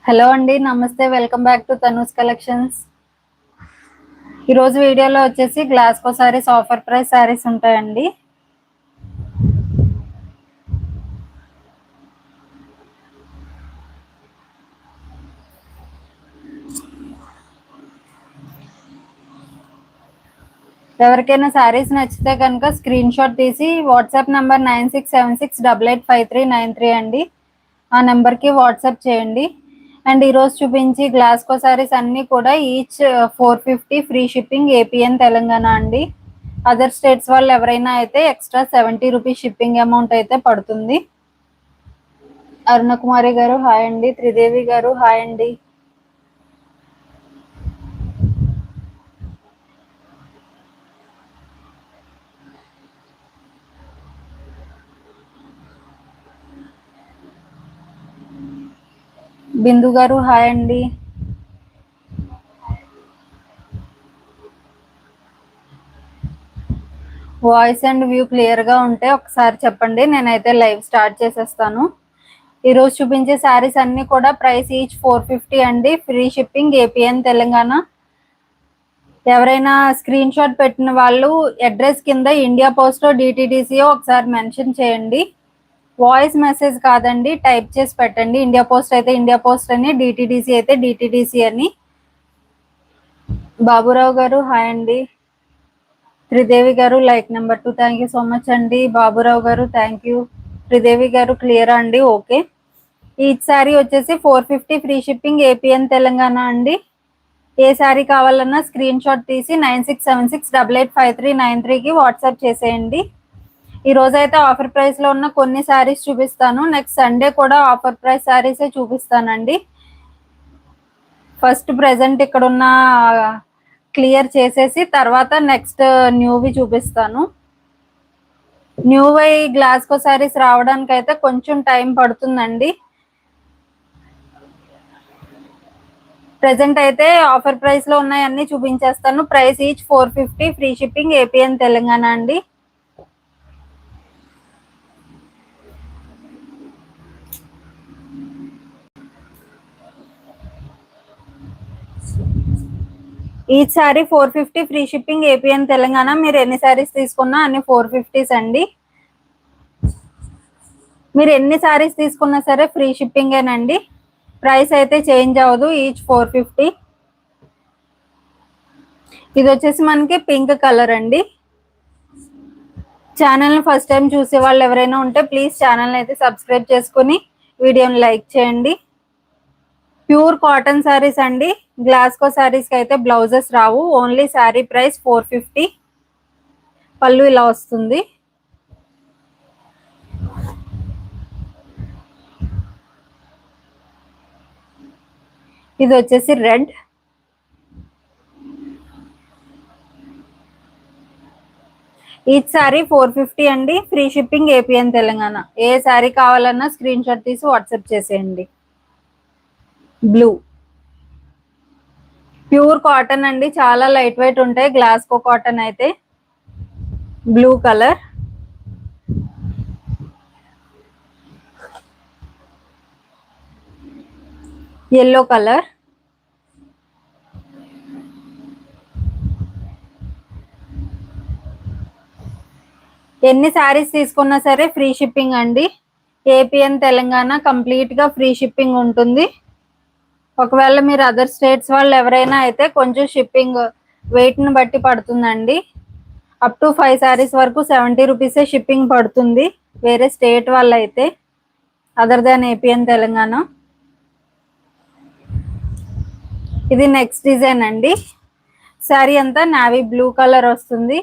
Hello అండి, నమస్తే. Welcome back to Tanu's collections. ఈరోజు వీడియోలో వచ్చేసి Glasgow saris offer price saris ఉంటాయండి. ఎవరికైనా సారీస్ నచ్చితే కనుక స్క్రీన్ షాట్ తీసి వాట్సాప్ నంబర్ 9676885393 అండి, ఆ నెంబర్కి వాట్సాప్ చేయండి. అండ్ ఈరోజు చూపించి గ్లాస్కో సారీస్ అన్నీ కూడా each 450 free shipping, AP and Telangana అండి. అదర్ స్టేట్స్ వాళ్ళు ఎవరైనా అయితే ఎక్స్ట్రా 70 రూపీస్ షిప్పింగ్ అమౌంట్ అయితే పడుతుంది. అరుణకుమారి గారు హాయ్ అండి. త్రిదేవి గారు హాయ్ అండి. బిందు గారు హాయ్ అండి. వాయిస్ అండ్ వ్యూ క్లియర్గా ఉంటే ఒకసారి చెప్పండి, నేనైతే లైవ్ స్టార్ట్ చేసేస్తాను. ఈరోజు చూపించే శారీస్ అన్నీ కూడా ప్రైస్ ఈచ్ 450 అండి, ఫ్రీ షిప్పింగ్, ఏపీఎన్ తెలంగాణ. ఎవరైనా స్క్రీన్ షాట్ పెట్టిన వాళ్ళు అడ్రస్ కింద ఇండియా పోస్ట్ డిటిడిసిఓ ఒకసారి మెన్షన్ చేయండి. వాయిస్ మెసేజ్ కాదండి, టైప్ చేసి పెట్టండి. ఇండియా పోస్ట్ అయితే ఇండియా పోస్ట్ అని, డిటిడిసి అయితే డిటిడిసి అని. బాబురావు గారు హాయ్ అండి. త్రిదేవి గారు like number 2 thank you so much అండి. బాబురావు గారు థ్యాంక్ యూ. త్రిదేవి గారు క్లియరా అండి? ఓకే. ఈచ్ శారీ వచ్చేసి 450 ఫ్రీ షిప్పింగ్, ఏపీఎన్ తెలంగాణ అండి. ఏ శారీ కావాలన్నా స్క్రీన్ షాట్ తీసి 9676885393కి వాట్సాప్ చేసేయండి. ఈ రోజైతే ఆఫర్ ప్రైస్లో ఉన్న కొన్ని శారీస్ చూపిస్తాను. నెక్స్ట్ సండే కూడా ఆఫర్ ప్రైస్ శారీసే చూపిస్తానండి. ఫస్ట్ ప్రెజెంట్ ఇక్కడ ఉన్న క్లియర్ చేసేసి తర్వాత నెక్స్ట్ న్యూవి చూపిస్తాను. న్యూవై గ్లాస్కో శారీస్ రావడానికి అయితే కొంచెం టైం పడుతుందండి. ప్రెజెంట్ అయితే ఆఫర్ ప్రైస్ లో ఉన్నాయన్నీ చూపించేస్తాను. Price each 450, free shipping, AP and Telangana అండి. Each sari 450 free shipping, AP and Telangana. మీరు ఎన్ని సారీస్ తీసుకున్నా అన్ని 450s అండి. మీరు ఎన్ని సారీస్ తీసుకున్నా సరే ఫ్రీ షిప్పింగేనండి. ప్రైస్ అయితే చేంజ్ అవ్వదు. ఈచ్ 450. ఇది వచ్చేసి మనకి పింక్ కలర్ అండి. ఛానల్ని ఫస్ట్ టైం చూసే వాళ్ళు ఎవరైనా ఉంటే ప్లీజ్ ఛానల్ని అయితే సబ్స్క్రైబ్ చేసుకుని వీడియోని లైక్ చేయండి. ప్యూర్ కాటన్ శారీస్ అండి. గ్లాస్కో శారీస్కి అయితే బ్లౌజెస్ రావు, ఓన్లీ శారీ ప్రైస్ 450. పళ్ళు ఇలా వస్తుంది. ఇది వచ్చేసి రెడ్. ఈచ్ శారీ 450 అండి, ఫ్రీ షిప్పింగ్, ఏపీఎన్ తెలంగాణ. ఏ శారీ కావాలన్నా స్క్రీన్ షాట్ తీసి వాట్సాప్ చేసేయండి. బ్లూ ప్యూర్ కాటన్ అండి, చాలా లైట్ వెయిట్ ఉంటాయి గ్లాస్కో కాటన్ అయితే. Blue colour. Yellow colour. ఎన్ని శారీస్ తీసుకున్నా సరే ఫ్రీ షిప్పింగ్ అండి. ఏపీఎన్ తెలంగాణ కంప్లీట్గా ఫ్రీ షిప్పింగ్ ఉంటుంది. ఒకవేళ మీరు అదర్ స్టేట్స్ వాళ్ళు ఎవరైనా అయితే కొంచెం షిప్పింగ్ వెయిట్ని బట్టి పడుతుందండి. అప్ టు 5 శారీస్ వరకు 70 రూపీసే షిప్పింగ్ పడుతుంది వేరే స్టేట్ వాళ్ళు అయితే, అదర్ దాన్ ఏపీఎన్ తెలంగాణ. ఇది నెక్స్ట్ డిజైన్ అండి. శారీ అంతా నావీ బ్లూ కలర్ వస్తుంది.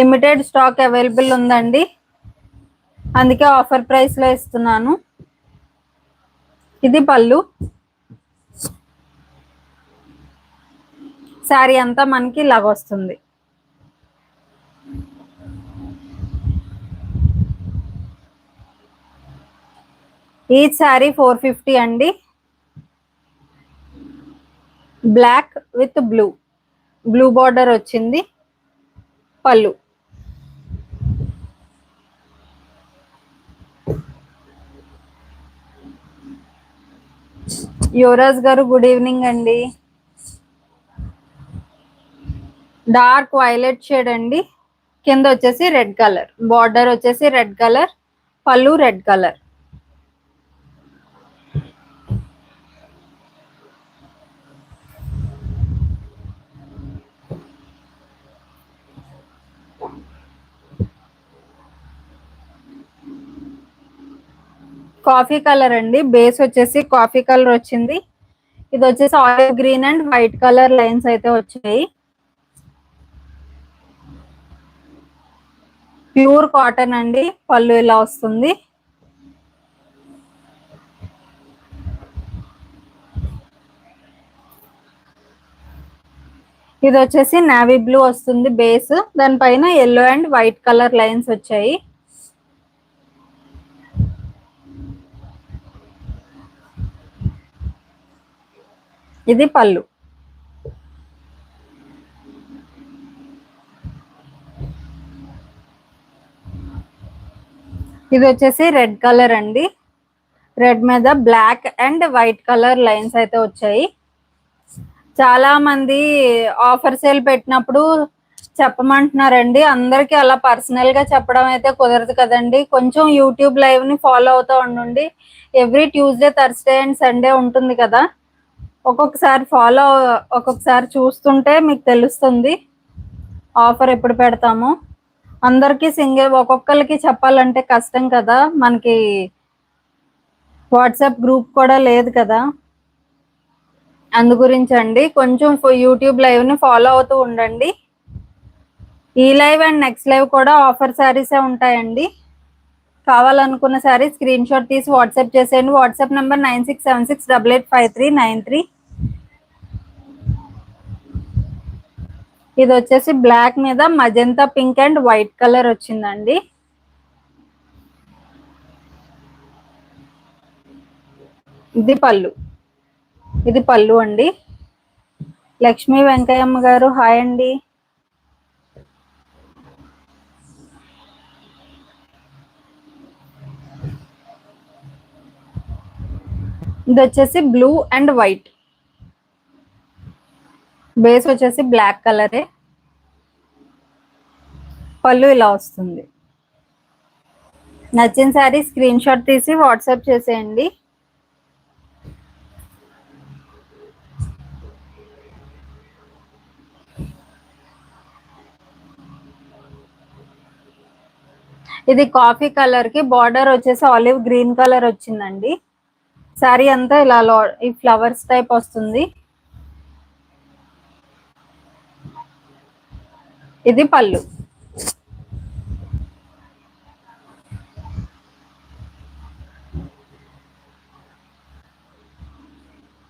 లిమిటెడ్ స్టాక్ అవైలబుల్ ఉందండి, అందుకే ఆఫర్ ప్రైస్లో ఇస్తున్నాను. ఇది పళ్ళు. శారీ అంతా మనకి ఇలాగ వస్తుంది. ఈచ్ శారీ 450 అండి. Black with blue, blue border వచ్చింది. పళ్ళు. యువరాజ్ గారు గుడ్ ఈవినింగ్ అండి. డార్క్ వైలెట్ షేడ్ అండి. కింద వచ్చేసి రెడ్ కలర్, బార్డర్ వచ్చేసి రెడ్ కలర్, పళ్ళు రెడ్ కలర్. కాఫీ కలర్ అండి. బేస్ వచ్చేసి కాఫీ కలర్ వచ్చింది. ఇది వచ్చేసి olive green and white colour lines అయితే వచ్చాయి. ప్యూర్ కాటన్ అండి. పళ్ళు ఇలా వస్తుంది. ఇది వచ్చేసి నావీ బ్లూ వస్తుంది బేస్. దానిపైన yellow and white colour lines వచ్చాయి. ఇది పళ్ళు. ఇది వచ్చేసి రెడ్ కలర్ అండి. రెడ్ మీద black and white colour lines అయితే వచ్చాయి. చాలా మంది ఆఫర్ సేల్ పెట్టినప్పుడు చెప్పమంటున్నారండి. అందరికి అలా పర్సనల్ గా చెప్పడం అయితే కుదరదు కదండి. కొంచెం యూట్యూబ్ లైవ్ ని ఫాలో అవుతూ ఉండండి. Every Tuesday, Thursday and Sunday ఉంటుంది కదా. ఒక్కొక్కసారి చూస్తుంటే మీకు తెలుస్తుంది ఆఫర్ ఎప్పుడు పెడతాము. అందరికి ఒక్కొక్కరికి చెప్పాలంటే కష్టం కదా. మనకి వాట్సాప్ గ్రూప్ కూడా లేదు కదా. అందు గురించి అండి కొంచెం యూట్యూబ్ లైవ్ ని ఫాలో అవుతూ ఉండండి. ఈ లైవ్ అండ్ నెక్స్ట్ లైవ్ కూడా ఆఫర్ శారీసే ఉంటాయండి. కావాలనుకున్న శారీ స్క్రీన్ షాట్ తీసి వాట్సాప్ చేసేయండి. WhatsApp number 9676885393. ఇది వచ్చేసి బ్లాక్ మీద magenta pink and white colour వచ్చిందండి. ఇది పళ్ళు. ఇది పళ్ళు అండి. లక్ష్మీ వెంకయ్యమ్మ గారు హాయ్ అండి. ఇది వచ్చేసి బ్లూ అండ్ వైట్. బేస్ వచ్చేసి బ్లాక్ కలరే. పళ్ళు ఇలా వస్తుంది. నచ్చిన శారీ స్క్రీన్ షాట్ తీసి వాట్సాప్ చేసేయండి. ఇది కాఫీ కలర్ కి బార్డర్ వచ్చేసి ఆలివ్ గ్రీన్ కలర్ వచ్చిందండి. శారీ అంతా ఇలా ఈ ఫ్లవర్స్ టైప్ వస్తుంది. ఇది పళ్ళు.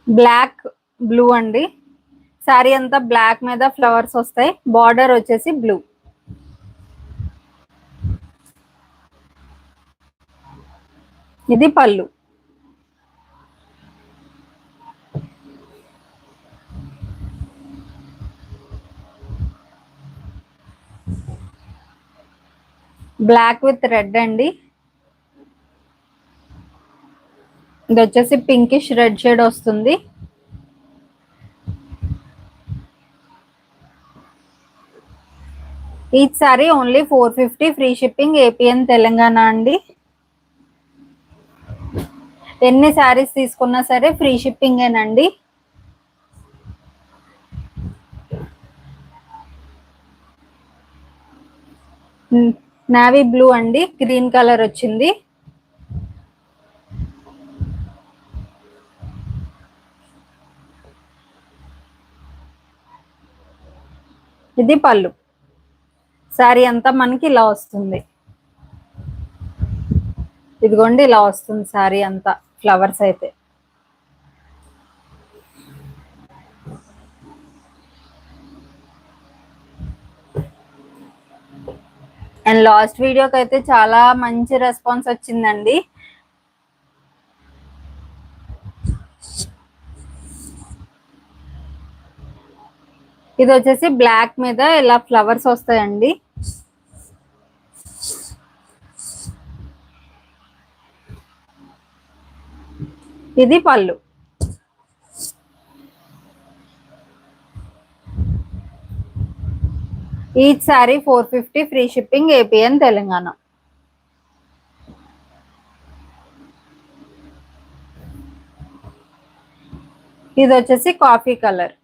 బ్లాక్ బ్లూ అండి. శారీ అంతా బ్లాక్ మీద ఫ్లవర్స్ వస్తాయి. బార్డర్ వచ్చేసి బ్లూ. ఇది పళ్ళు. బ్లాక్ విత్ రెడ్ అండి. ఇది వచ్చేసి పింకిష్ రెడ్ షేడ్ వస్తుంది. Each sorry only 450 free shipping AP and Telangana అండి. ఎన్ని శారీస్ తీసుకున్నా సరే ఫ్రీ షిప్పింగ్ ఏనండి. నావీ బ్లూ అండి. గ్రీన్ కలర్ వచ్చింది. ఇది పళ్ళు. శారీ అంతా మనకి ఇలా వస్తుంది. ఇదిగోండి ఇలా వస్తుంది శారీ అంతా ఫ్లవర్స్ అయితే. అండ్ లాస్ట్ వీడియోకి అయితే చాలా మంచి రెస్పాన్స్ వచ్చిందండి. ఇది వచ్చేసి బ్లాక్ మీద ఇలా ఫ్లవర్స్ వస్తాయండి. ఇది పళ్ళు. Each sari 450, free shipping, AP and Telangana. ఇది వచ్చేసి కాఫీ కలర్.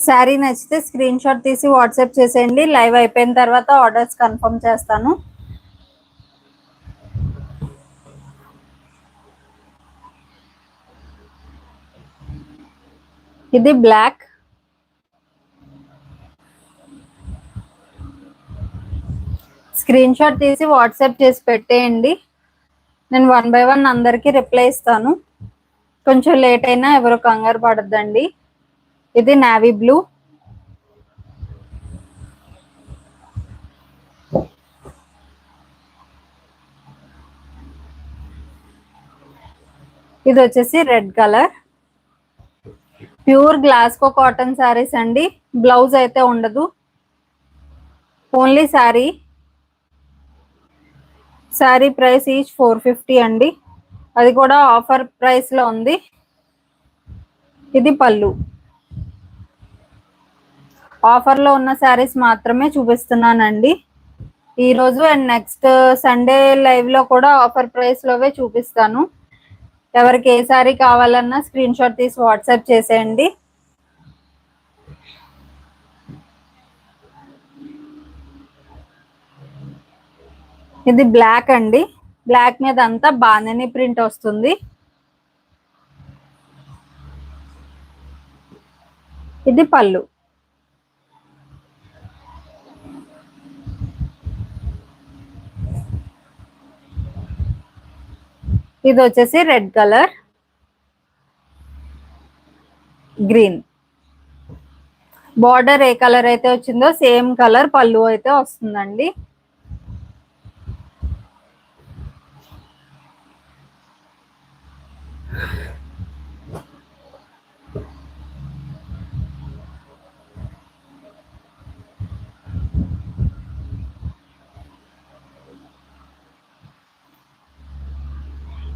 శారీ నచ్చితే స్క్రీన్ షాట్ తీసి వాట్సాప్ చేసేయండి. లైవ్ అయిపోయిన తర్వాత ఆర్డర్స్ కన్ఫర్మ్ చేస్తాను. ఇది బ్లాక్. స్క్రీన్ షాట్ తీసి వాట్సాప్ చేసి పెట్టేయండి. నేను 1 by 1 అందరికీ రిప్లై ఇస్తాను. కొంచెం లేట్ అయినా ఎవరు కంగారు పడద్దండి. ఇది నావీ బ్లూ. ఇది వచ్చేసి red colour. Pure Glasgow cotton saris అండి. బ్లౌజ్ అయితే ఉండదు, only sari. Sari price each 450 అండి. అది కూడా ఆఫర్ ప్రైస్ లో ఉంది. ఇది పళ్ళు. ఆఫర్ లో ఉన్న శారీస్ మాత్రమే చూపిస్తున్నానండి ఈరోజు. అండ్ నెక్స్ట్ సండే లైవ్ లో కూడా ఆఫర్ ప్రైస్ లోవే చూపిస్తాను. ఎవరికి ఏ శారీ కావాలన్నా స్క్రీన్ షాట్ తీసి వాట్సాప్ చేసేయండి. ఇది బ్లాక్ అండి. బ్లాక్ మీద అంతా బాందిని ప్రింట్ వస్తుంది. ఇది పళ్ళు. ఇది వచ్చేసి రెడ్ కలర్, గ్రీన్. బార్డర్ ఏ కలర్ అయితే వచ్చిందో సేమ్ కలర్ పళ్ళు అయితే వస్తుందండి.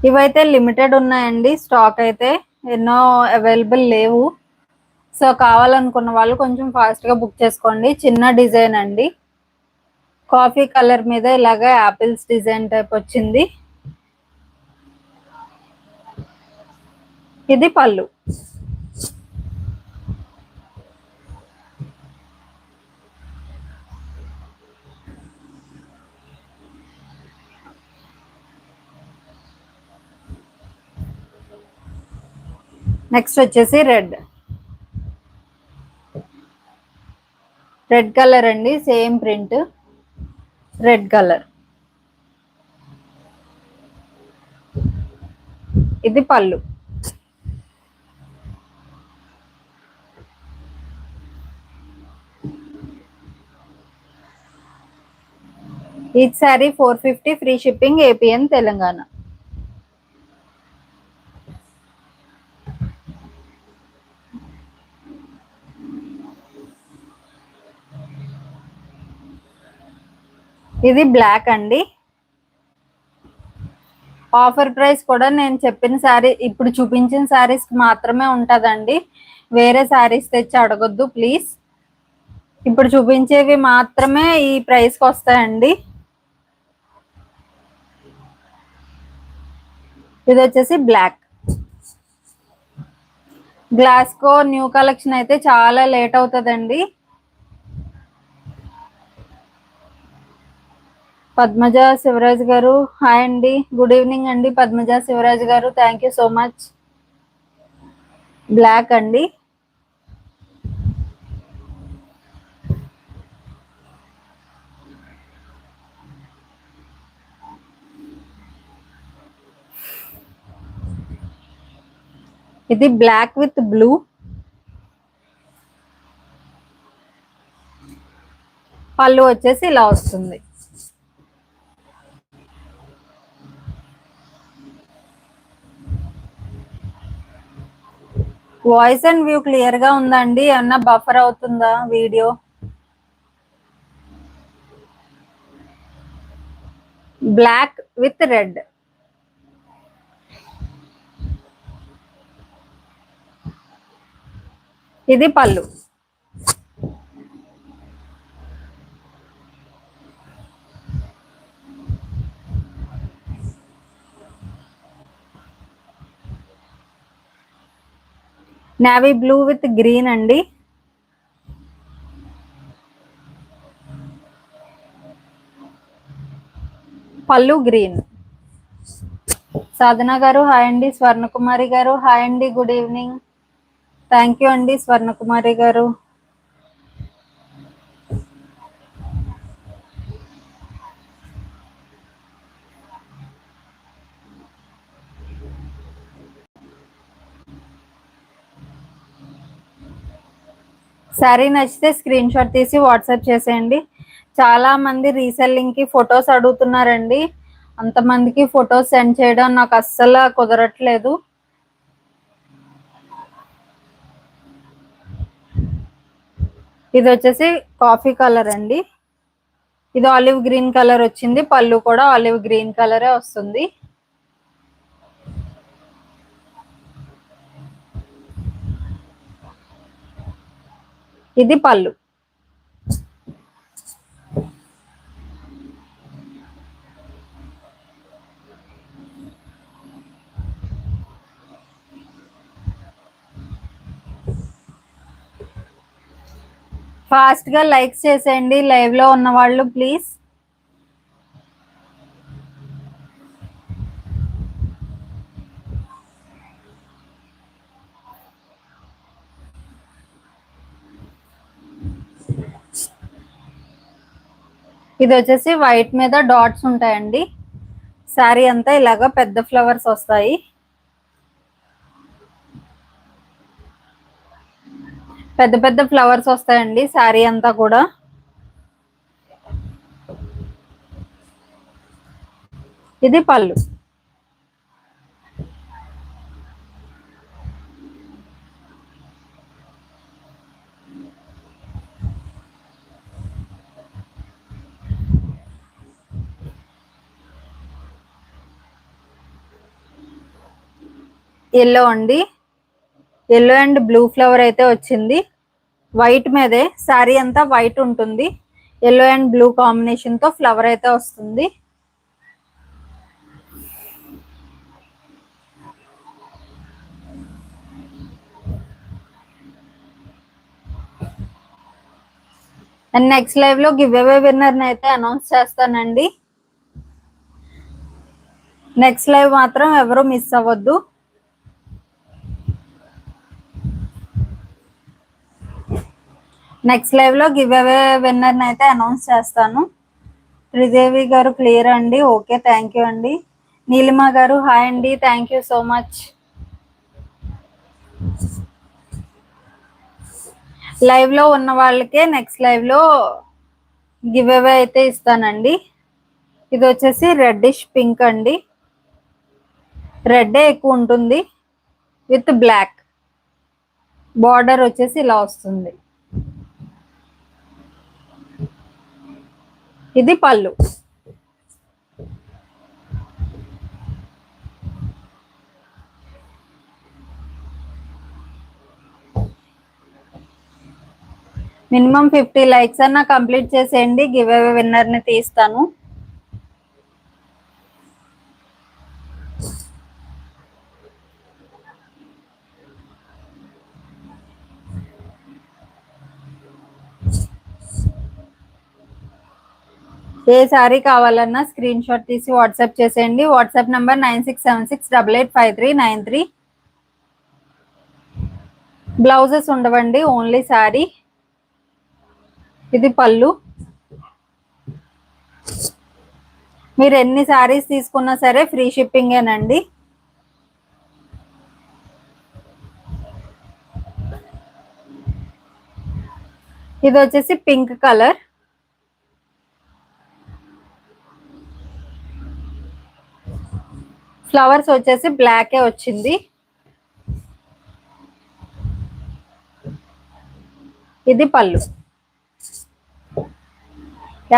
ఇవైతే లిమిటెడ్ ఉన్నాయండి. స్టాక్ అయితే ఎన్నో అవైలబుల్ లేవు. సో కావాలనుకున్న వాళ్ళు కొంచెం ఫాస్ట్ గా బుక్ చేసుకోండి. చిన్న డిజైన్ అండి. కాఫీ కలర్ మీద ఇలాగా యాపిల్స్ డిజైన్ టైప్ వచ్చింది. ఇది పళ్ళు. నెక్స్ట్ వచ్చేసి రెడ్. రెడ్ కలర్ అండి, సేమ్ ప్రింట్. Red colour. ఇది పళ్ళు. Each sari 450, free shipping, AP and Telangana. ఇది బ్లాక్ అండి. ఆఫర్ ప్రైస్ కూడా నేను చెప్పిన శారీ ఇప్పుడు చూపించిన శారీస్ మాత్రమే ఉంటుందండి. వేరే శారీస్ తెచ్చి అడగొద్దు ప్లీజ్. ఇప్పుడు చూపించేవి మాత్రమే ఈ ప్రైస్కి వస్తాయండి. ఇది వచ్చేసి బ్లాక్. గ్లాస్కో న్యూ కలెక్షన్ అయితే చాలా లేట్ అవుతుందండి. పద్మజ శివరాజ్ గారు హాయ్ అండి, గుడ్ ఈవినింగ్ అండి. పద్మజ శివరాజ్ గారు thank you so much. Black అండి. ఇది బ్లాక్ విత్ బ్లూ. పళ్ళు వచ్చేసి ఇలా వస్తుంది. వాయిస్ అండ్ వ్యూ క్లియర్ గా ఉందండి, ఏమన్నా బఫర్ అవుతుందా వీడియో? Black with red. ఇది పళ్ళు. నేవీ బ్లూ విత్ గ్రీన్ అండి. పళ్ళు గ్రీన్. సాధన గారు హాయ్ అండి. స్వర్ణకుమారి గారు హాయ్ అండి, గుడ్ ఈవినింగ్. థ్యాంక్ యూ అండి స్వర్ణకుమారి గారు. శారీ నచ్చితే స్క్రీన్ షాట్ తీసి వాట్సాప్ చేసేయండి. చాలా మంది రీసెల్లింగ్ కి ఫొటోస్ అడుగుతున్నారండి. అంతమందికి ఫొటోస్ సెండ్ చేయడం నాకు అస్సలు కుదరట్లేదు. ఇది వచ్చేసి కాఫీ కలర్ అండి. ఇది ఆలివ్ గ్రీన్ కలర్ వచ్చింది. పళ్ళు కూడా ఆలివ్ గ్రీన్ కలరే వస్తుంది. ఇది పళ్ళు. ఫాస్ట్ గా లైక్స్ చేసేయండి లైవ్ లో ఉన్న వాళ్ళు ప్లీజ్. ఇది వచ్చేసి వైట్ మీద డాట్స్ ఉంటాయండి. శారీ అంతా ఇలాగా పెద్ద ఫ్లవర్స్ వస్తాయి. పెద్ద పెద్ద ఫ్లవర్స్ వస్తాయండి శారీ అంతా కూడా. ఇది పళ్ళు. ఎల్లో అండి. ఎల్లో అండ్ బ్లూ ఫ్లవర్ అయితే వచ్చింది. వైట్ మీదే శారీ అంతా వైట్ ఉంటుంది. ఎల్లో అండ్ బ్లూ కాంబినేషన్ తో ఫ్లవర్ అయితే వస్తుంది. అండ్ నెక్స్ట్ లైవ్ లో గివ్ అవే విన్నర్ అయితే అనౌన్స్ చేస్తానండి. నెక్స్ట్ లైవ్ మాత్రం ఎవరు మిస్ అవ్వద్దు. నెక్స్ట్ లైవ్ లో గివ్ అవే విన్నర్ అయితే అనౌన్స్ చేస్తాను. శ్రీదేవి గారు క్లియర్ అండి. ఓకే థ్యాంక్ యూ అండి. నీలిమా గారు హాయ్ అండి. Thank you so much. Live లో ఉన్న వాళ్ళకే నెక్స్ట్ లైవ్ లో గివ్ అవే అయితే ఇస్తానండి. ఇది వచ్చేసి రెడ్డిష్ పింక్ అండి. రెడ్ ఎక్కువ ఉంటుంది విత్ బ్లాక్. బార్డర్ వచ్చేసి ఇలా వస్తుంది. ఇది పళ్ళు. మినిమం 50 లైక్స్ అన్న కంప్లీట్ చేసేయండి. గివ్ అవే విన్నర్ ని తీస్తాను. ఏ సారీ కావాలన్నా స్క్రీన్ షాట్ తీసి వాట్సాప్ చేసేయండి. WhatsApp number 9676885393. బ్లౌజెస్ ఉండవండి, ఓన్లీ సారీ. ఇది పళ్ళు. మీరు ఎన్ని సారీస్ తీసుకున్నా సరే ఫ్రీ షిప్పింగేనండి. ఇది వచ్చేసి పింక్ కలర్. ఫ్లవర్స్ వచ్చేసి బ్లాకే వచ్చింది. ఇది పళ్ళు.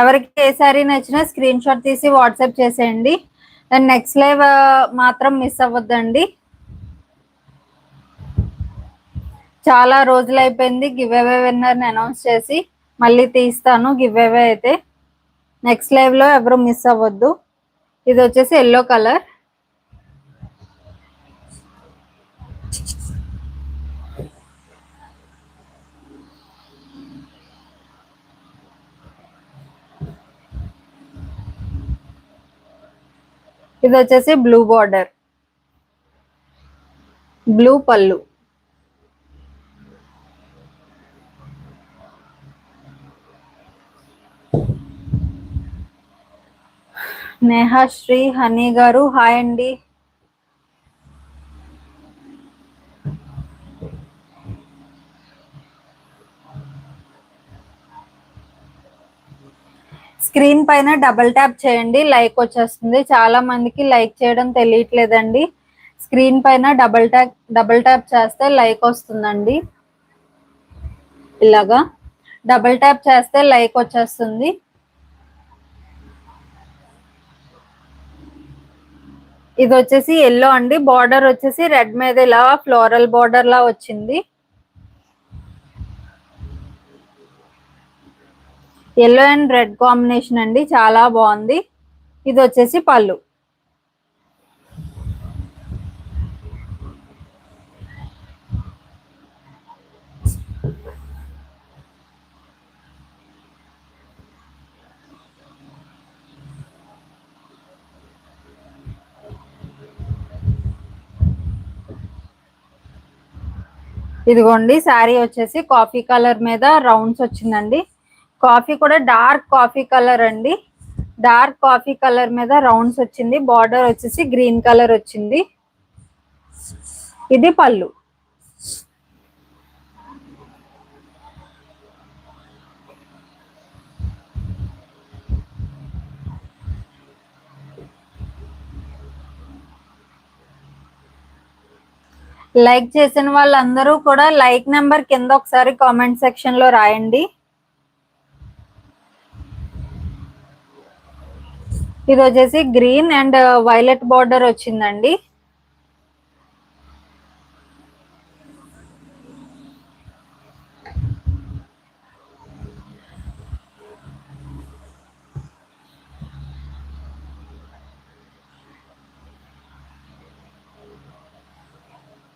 ఎవరికి ఏ సారీ నచ్చినా స్క్రీన్ షాట్ తీసి వాట్సాప్ చేసేయండి. అండ్ నెక్స్ట్ లైవ్ మాత్రం మిస్ అవ్వద్దండి. చాలా రోజులు అయిపోయింది గివ్ అవే విన్నర్ని అనౌన్స్ చేసి. మళ్ళీ తీస్తాను గివ్ అవే అయితే. నెక్స్ట్ లైవ్ లో ఎవరు మిస్ అవ్వద్దు. ఇది వచ్చేసి ఎల్లో కలర్. ఇది వచ్చేసి బ్లూ బార్డర్, బ్లూ పళ్ళు. నేహాశ్రీ హనీ గారు హాయ్ అండి. స్క్రీన్ పైన డబుల్ ట్యాప్ చేయండి, లైక్ వచ్చేస్తుంది. చాలా మందికి లైక్ చేయడం తెలియట్లేదండి. స్క్రీన్ పైన డబుల్ ట్యాప్ చేస్తే లైక్ వస్తుందండి. ఇలాగా డబుల్ ట్యాప్ చేస్తే లైక్ వచ్చేస్తుంది. ఇది వచ్చేసి ఎల్లో అండి. బార్డర్ వచ్చేసి రెడ్ మీద ఇలా ఫ్లోరల్ బార్డర్ లా వచ్చింది. ఎల్లో అండ్ రెడ్ కాంబినేషన్ అండి, చాలా బాగుంది. ఇది వచ్చేసి పళ్ళు. ఇదిగోండి శారీ వచ్చేసి కాఫీ కలర్ మీద రౌండ్స్ వచ్చిందండి. కాఫీ కూడా డార్క్ కాఫీ కలర్ అండి. డార్క్ కాఫీ కలర్ మీద రౌండ్స్ వచ్చింది. బార్డర్ వచ్చేసి గ్రీన్ కలర్ వచ్చింది. ఇది పళ్ళు. లైక్ చేసిన వాళ్ళందరూ కూడా లైక్ నెంబర్ కింద ఒకసారి కామెంట్ సెక్షన్ లో రాయండి. ఇది వచ్చేసి గ్రీన్ అండ్ వైలెట్ బార్డర్ వచ్చిందండి.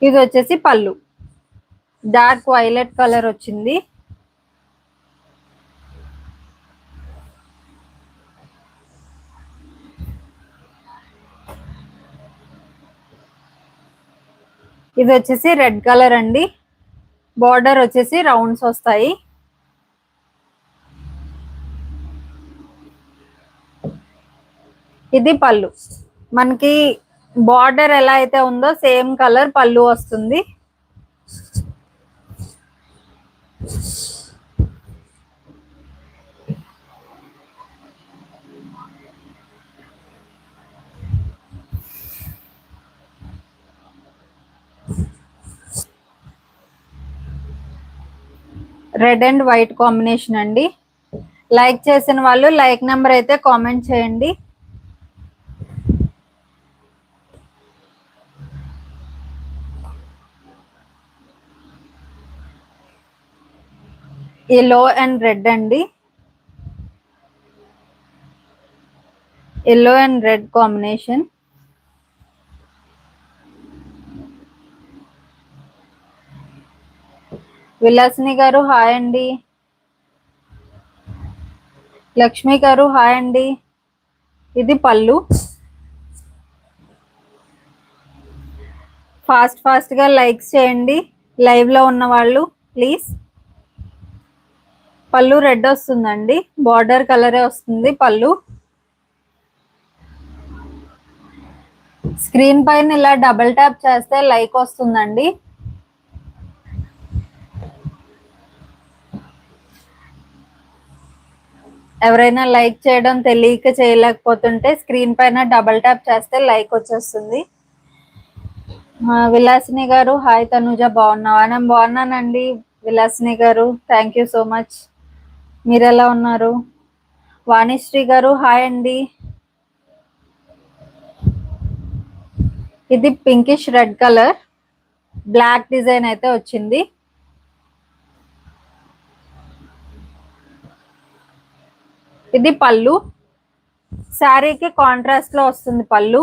ఇది వచ్చేసి పళ్ళు, డార్క్ వైలెట్ కలర్ వచ్చింది. ఇది వచ్చేసి రెడ్ కలర్ అండి. బార్డర్ వచ్చేసి రౌండ్స్ వస్తాయి. ఇది పళ్ళు. మనకి బార్డర్ ఎలా అయితే ఉందో సేమ్ కలర్ పళ్ళు వస్తుంది. రెడ్ అండ్ వైట్ కాంబినేషన్ అండి. లైక్ చేసిన వాళ్ళు లైక్ నెంబర్ అయితే కామెంట్ చేయండి. ఎల్లో అండ్ రెడ్ అండి. Yellow and red combination. Vilasini garu hi అండి. లక్ష్మి గారు హాయ్ అండి. ఇది పళ్ళు. ఫాస్ట్ గా లైక్స్ చేయండి లైవ్ లో ఉన్న వాళ్ళు ప్లీజ్. పళ్ళు రెడ్ వస్తుందండి, బార్డర్ కలరే వస్తుంది పళ్ళు. స్క్రీన్ పైన ఇలా డబుల్ ట్యాప్ చేస్తే లైక్ వస్తుందండి. ఎవరైనా లైక్ చేయడం తెలియక చేయలేకపోతుంటే స్క్రీన్ పైన డబుల్ ట్యాప్ చేస్తే లైక్ వచ్చేస్తుంది. విలాసిని గారు హాయ్ తనుజ బాగున్నావా? నేను బాగున్నానండి విలాసిని గారు, థ్యాంక్ యూ సో మచ్. మీరు ఎలా ఉన్నారు? వాణిశ్రీ గారు హాయ్ అండి. ఇది pinkish red colour, black design అయితే వచ్చింది. ఇది పళ్ళు, శారీకి కాంట్రాస్ట్ లో వస్తుంది పళ్ళు.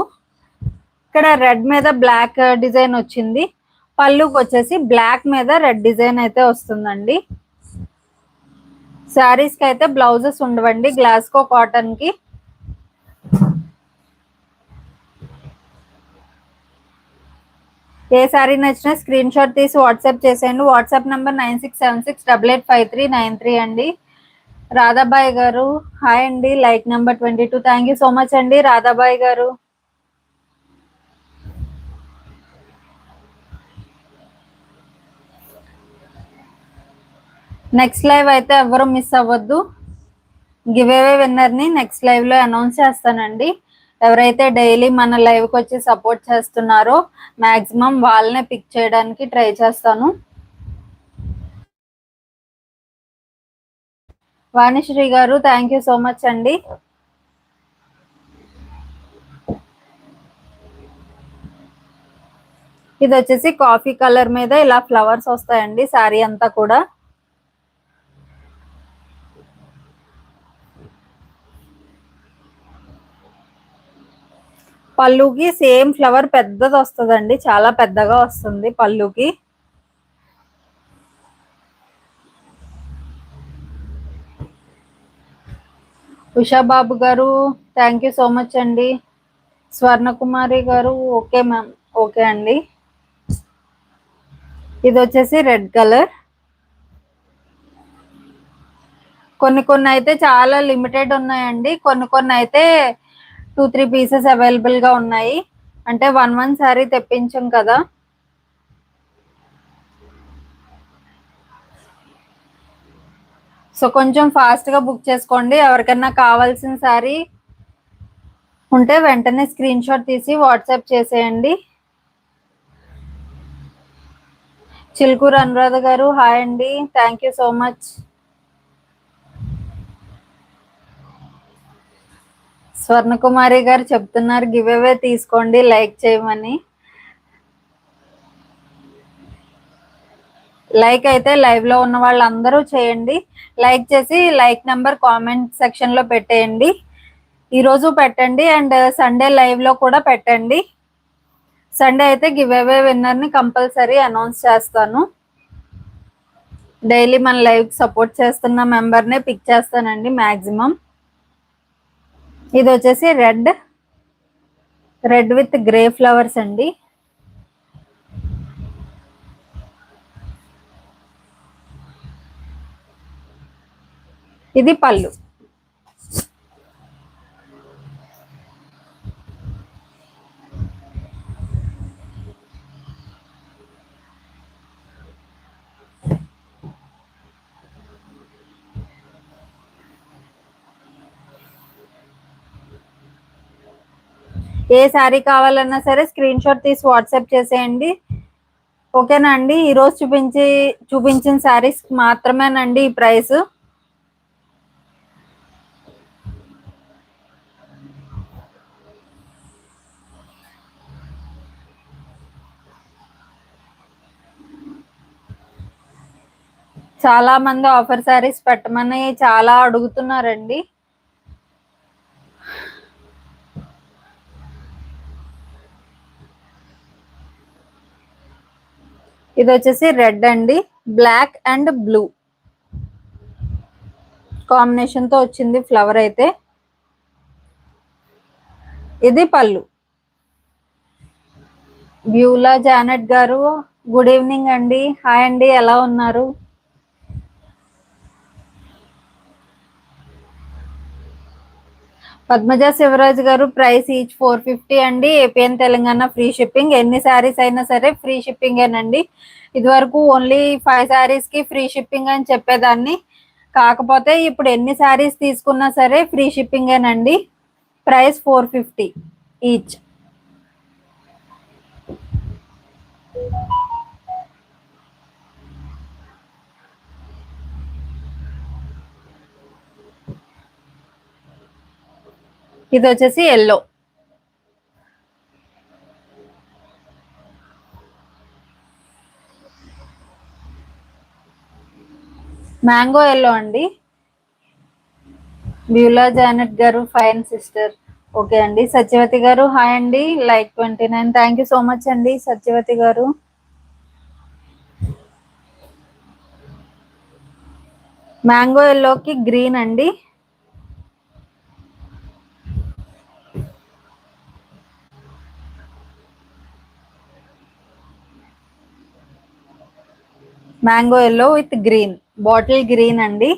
ఇక్కడ రెడ్ మీద బ్లాక్ డిజైన్ వచ్చింది. పళ్ళుకి వచ్చేసి బ్లాక్ మీద రెడ్ డిజైన్ అయితే వస్తుందండి. శారీస్ కి అయితే బ్లౌజెస్ ఉండవండి గ్లాస్కో కాటన్ కి. ఏ శారీ నచ్చినా స్క్రీన్ షాట్ తీసి వాట్సాప్ చేసేయండి. వాట్సాప్ నెంబర్ 9676885393 అండి. రాధాబాయి గారు హాయ్ అండి. Like number 22. Thank you so much అండి రాధాబాయి గారు. నెక్స్ట్ లైవ్ అయితే ఎవరు మిస్ అవ్వద్దు. గివ్ అవే విన్నర్ ని నెక్స్ట్ లైవ్ లో అనౌన్స్ చేస్తానండి. ఎవరైతే డైలీ మన లైవ్ కి వచ్చి సపోర్ట్ చేస్తున్నారో మాక్సిమం వాళ్ళనే పిక్ చేయడానికి ట్రై చేస్తాను. వాణిశ్రీ గారు థ్యాంక్ యూ సో మచ్ అండి. ఇది వచ్చేసి కాఫీ కలర్ మీద ఇలా ఫ్లవర్స్ వస్తాయండి శారీ అంతా కూడా. పళ్ళుకి సేమ్ ఫ్లవర్ పెద్దది వస్తుందండి, చాలా పెద్దగా వస్తుంది పళ్ళుకి. ఉషాబాబు గారు థ్యాంక్ యూ సో మచ్ అండి. స్వర్ణకుమారి గారు ఓకే మ్యామ్, ఓకే అండి. ఇది వచ్చేసి రెడ్ కలర్. కొన్ని అయితే చాలా లిమిటెడ్ ఉన్నాయండి, కొన్ని అయితే 2-3 పీసెస్ అవైలబుల్ గా ఉన్నాయి. అంటే 1 శారీ తెప్పించాం కదా. సో కొంచెం ఫాస్ట్ గా బుక్ చేసుకోండి. ఎవరికైనా కావాల్సిన శారీ ఉంటే వెంటనే స్క్రీన్ షాట్ తీసి వాట్సాప్ చేసేయండి. చిలుకూరు అనురాధ గారు హాయ్ అండి. Thank you so much. Swarnakumari గారు చెప్తున్నారు గివ్ అవే తీసుకోండి లైక్ చేయమని. లైక్ అయితే లైవ్ లో ఉన్న వాళ్ళందరూ చేయండి. లైక్ చేసి లైక్ నెంబర్ కామెంట్ సెక్షన్ లో పెట్టేయండి. ఈరోజు పెట్టండి అండ్ సండే లైవ్ లో కూడా పెట్టండి. సండే అయితే గివ్ అవే విన్నర్ ని కంపల్సరీ అనౌన్స్ చేస్తాను. డైలీ మన లైవ్ సపోర్ట్ చేస్తున్న మెంబర్ నే పిక్ చేస్తానండి మాక్సిమం. ఇది వచ్చేసి రెడ్ విత్ గ్రే ఫ్లవర్స్ అండి. ఇది పళ్ళు. ఏ శారీ కావాలన్నా సరే స్క్రీన్ షాట్ తీసి వాట్సాప్ చేసేయండి. ఓకేనా అండి. ఈరోజు చూపించిన శారీస్ మాత్రమేనండి ఈ ప్రైస్. చాలా మంది ఆఫర్ శారీస్ పెట్టమని చాలా అడుగుతున్నారండి. ఇది వచ్చేసి రెడ్ అండి, బ్లాక్ అండ్ బ్లూ కాంబినేషన్ తో వచ్చింది ఫ్లవర్ అయితే. ఇది పళ్ళు. బ్యూలా జానెట్ గారు గుడ్ ఈవినింగ్ అండి. హాయ్ అండి, ఎలా ఉన్నారు? పద్మజ శివరాజ్ గారు ప్రైస్ ఈచ్ 450 అండి. APN Telangana free shipping. ఎన్ని శారీస్ అయినా సరే ఫ్రీ షిప్పింగ్ ఏనండి. ఇది వరకు ఓన్లీ 5 శారీస్ కి ఫ్రీ షిప్పింగ్ అని చెప్పేదాన్ని. కాకపోతే ఇప్పుడు ఎన్ని శారీస్ తీసుకున్నా సరే ఫ్రీ షిప్పింగ్ ఏనండి. Price 450 each. ఇది వచ్చేసి ఎల్లో. మ్యాంగో ఎల్లో అండి. Beulah Janet garu fine sister. Okay అండి. సత్యవతి గారు హాయ్ అండి. Like 29. Thank you so much అండి సత్యవతి గారు. మ్యాంగో ఎల్లోకి గ్రీన్ అండి. Mango yellow with green, bottle green అండి.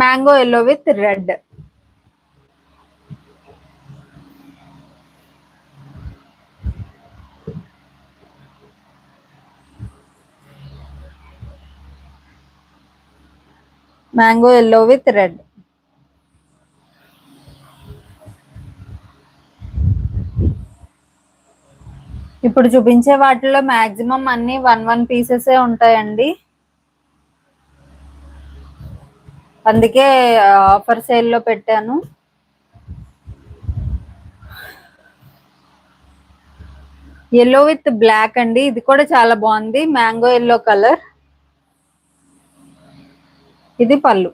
Mango yellow with red. Mango yellow with red. ఇప్పుడు చూపించే వాటిలో మాక్సిమం అన్ని 1 పీసెసే ఉంటాయండి. అందుకే ఆఫర్ సేల్లో పెట్టాను. ఎల్లో విత్ బ్లాక్ అండి. ఇది కూడా చాలా బాగుంది. Mango yellow colour. ఇది పళ్ళు.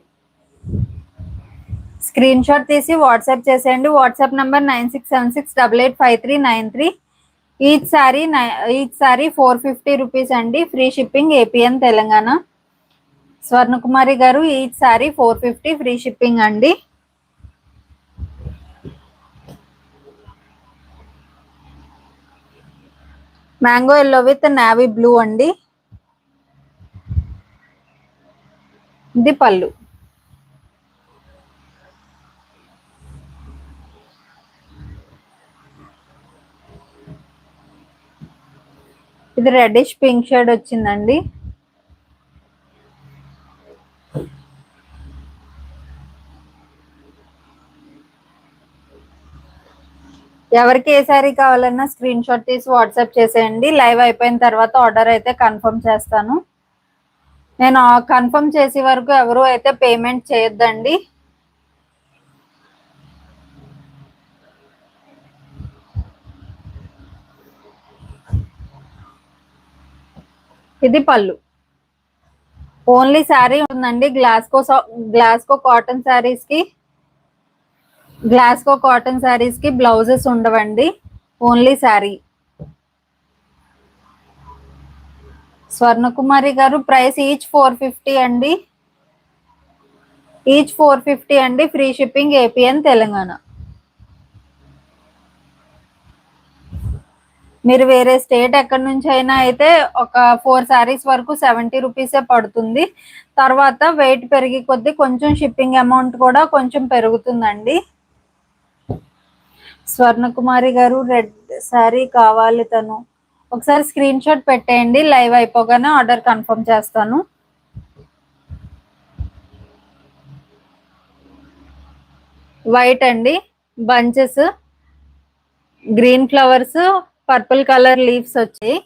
స్క్రీన్ షాట్ తీసి వాట్సాప్ చేసేయండి. WhatsApp number 9676885393. Each sari 450 rupees అండి. Free shipping AP and Telangana. Swarnakumari garu each sari 450 free shipping అండి. Mango yellow with navy blue అండి. ఇది పళ్ళు. ఇది రెడ్డిష్ పింక్ షేడ్ వచ్చిందండి. ఎవరికి ఏ సారీ కావాలన్నా స్క్రీన్ షాట్ తీసి వాట్సాప్ చేసేయండి. లైవ్ అయిపోయిన తర్వాత ఆర్డర్ అయితే కన్ఫర్మ్ చేస్తాను. నేను కన్ఫర్మ్ చేసే వరకు ఎవరు అయితే పేమెంట్ చేయొద్దండి. ఇది పళ్ళు. ఓన్లీ శారీ ఉందండి. గ్లాస్కో కాటన్ శారీస్ కి బ్లౌజెస్ ఉండవండి. ఓన్లీ శారీ. స్వర్ణకుమారి గారు ప్రైస్ ఈచ్ 450 అండి. ఈచ్ 450 అండి. Free shipping AP and Telangana. మీరు వేరే స్టేట్ ఎక్కడి నుంచి అయినా అయితే ఒక 4 శారీస్ వరకు 70 రూపీసే పడుతుంది. తర్వాత వెయిట్ పెరిగి కొద్దీ కొంచెం షిప్పింగ్ అమౌంట్ కూడా కొంచెం పెరుగుతుందండి. స్వర్ణకుమారి గారు రెడ్ శారీ కావాలి తను. ఒకసారి స్క్రీన్ షాట్ పెట్టేయండి. లైవ్ అయిపోగానే ఆర్డర్ కన్ఫర్మ్ చేస్తాను. వైట్ అండి. Bunches, green flowers, purple colour leaves వచ్చాయి.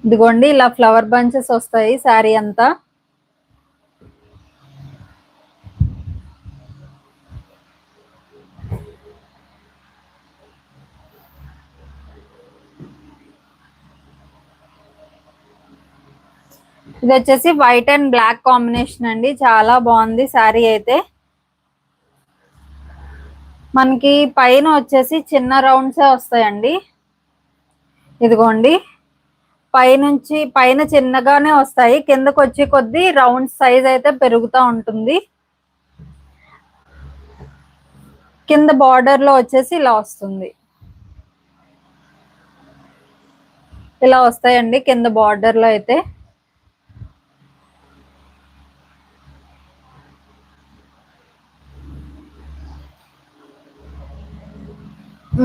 ఇదిగోండి ఇలా ఫ్లవర్ బంచెస్ వస్తాయి శారీ అంతా. ఇది వచ్చేసి వైట్ అండ్ బ్లాక్ కాంబినేషన్ అండి. చాలా బాగుంది శారీ అయితే. మనకి పైన వచ్చేసి చిన్న రౌండ్సే వస్తాయండి. ఇదిగోండి పైన చిన్నగానే వస్తాయి. కిందకు వచ్చే కొద్దీ రౌండ్ సైజ్ అయితే పెరుగుతూ ఉంటుంది. కింద బార్డర్ లో వచ్చేసి ఇలా వస్తుంది. ఇలా వస్తాయండి కింద బార్డర్ లో అయితే.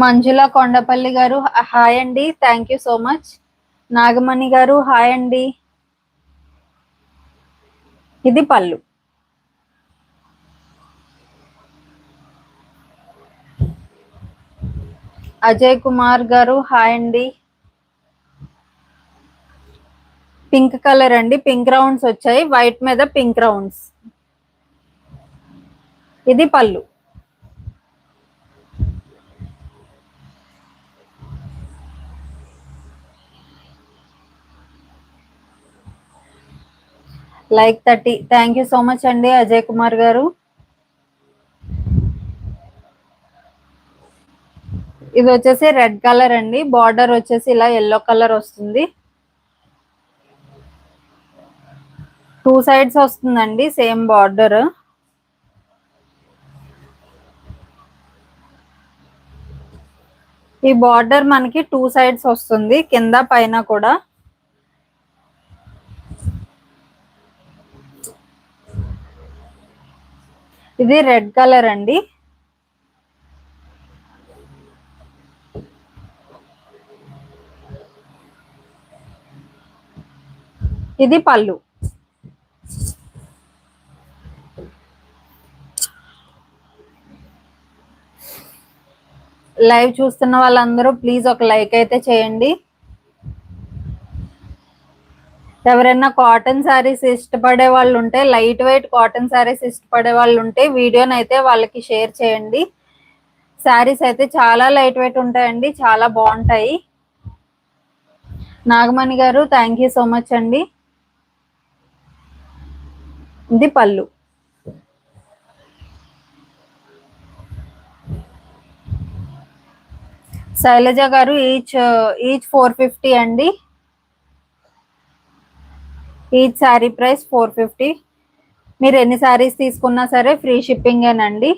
మంజుల కొండపల్లి గారు హాయ్ అండి. Thank you so much. Nagamani గారు హాయ్ అండి. ఇది పళ్ళు. అజయ్ కుమార్ గారు హాయ్ అండి. పింక్ కలర్ అండి. పింక్ రౌండ్స్ వచ్చాయి. వైట్ మీద పింక్ రౌండ్స్. ఇది పళ్ళు. Like 30. Thank you so much అండి అజయ్ కుమార్ గారు. ఇది వచ్చేసి రెడ్ కలర్ అండి, బార్డర్ వచ్చేసి ఇలా ఎల్లో కలర్ వస్తుంది, 2 సైడ్స్ వస్తుందండి సేమ్ బార్డర్. ఈ బార్డర్ మనకి 2 సైడ్స్ వస్తుంది, కింద పైన కూడా. ఇది రెడ్ కలర్ అండి. ఇది పళ్ళు. లైవ్ చూస్తున్న వాళ్ళందరూ ప్లీజ్ ఒక లైక్ అయితే చేయండి. ఎవరైనా కాటన్ శారీస్ ఇష్టపడే వాళ్ళు ఉంటే, లైట్ వెయిట్ కాటన్ శారీస్ ఇష్టపడే వాళ్ళు ఉంటే వీడియోని అయితే వాళ్ళకి షేర్ చేయండి. శారీస్ అయితే చాలా లైట్ వెయిట్ ఉంటాయండి, చాలా బాగుంటాయి. నాగమణి గారు థ్యాంక్ యూ సో మచ్ అండి. ఇది పళ్ళు. శైలజ గారు ఈచ్ 450 అండి. Each sari price 450. మీరు ఎన్ని శారీస్ తీసుకున్నా సరే ఫ్రీ షిప్పింగేనండి.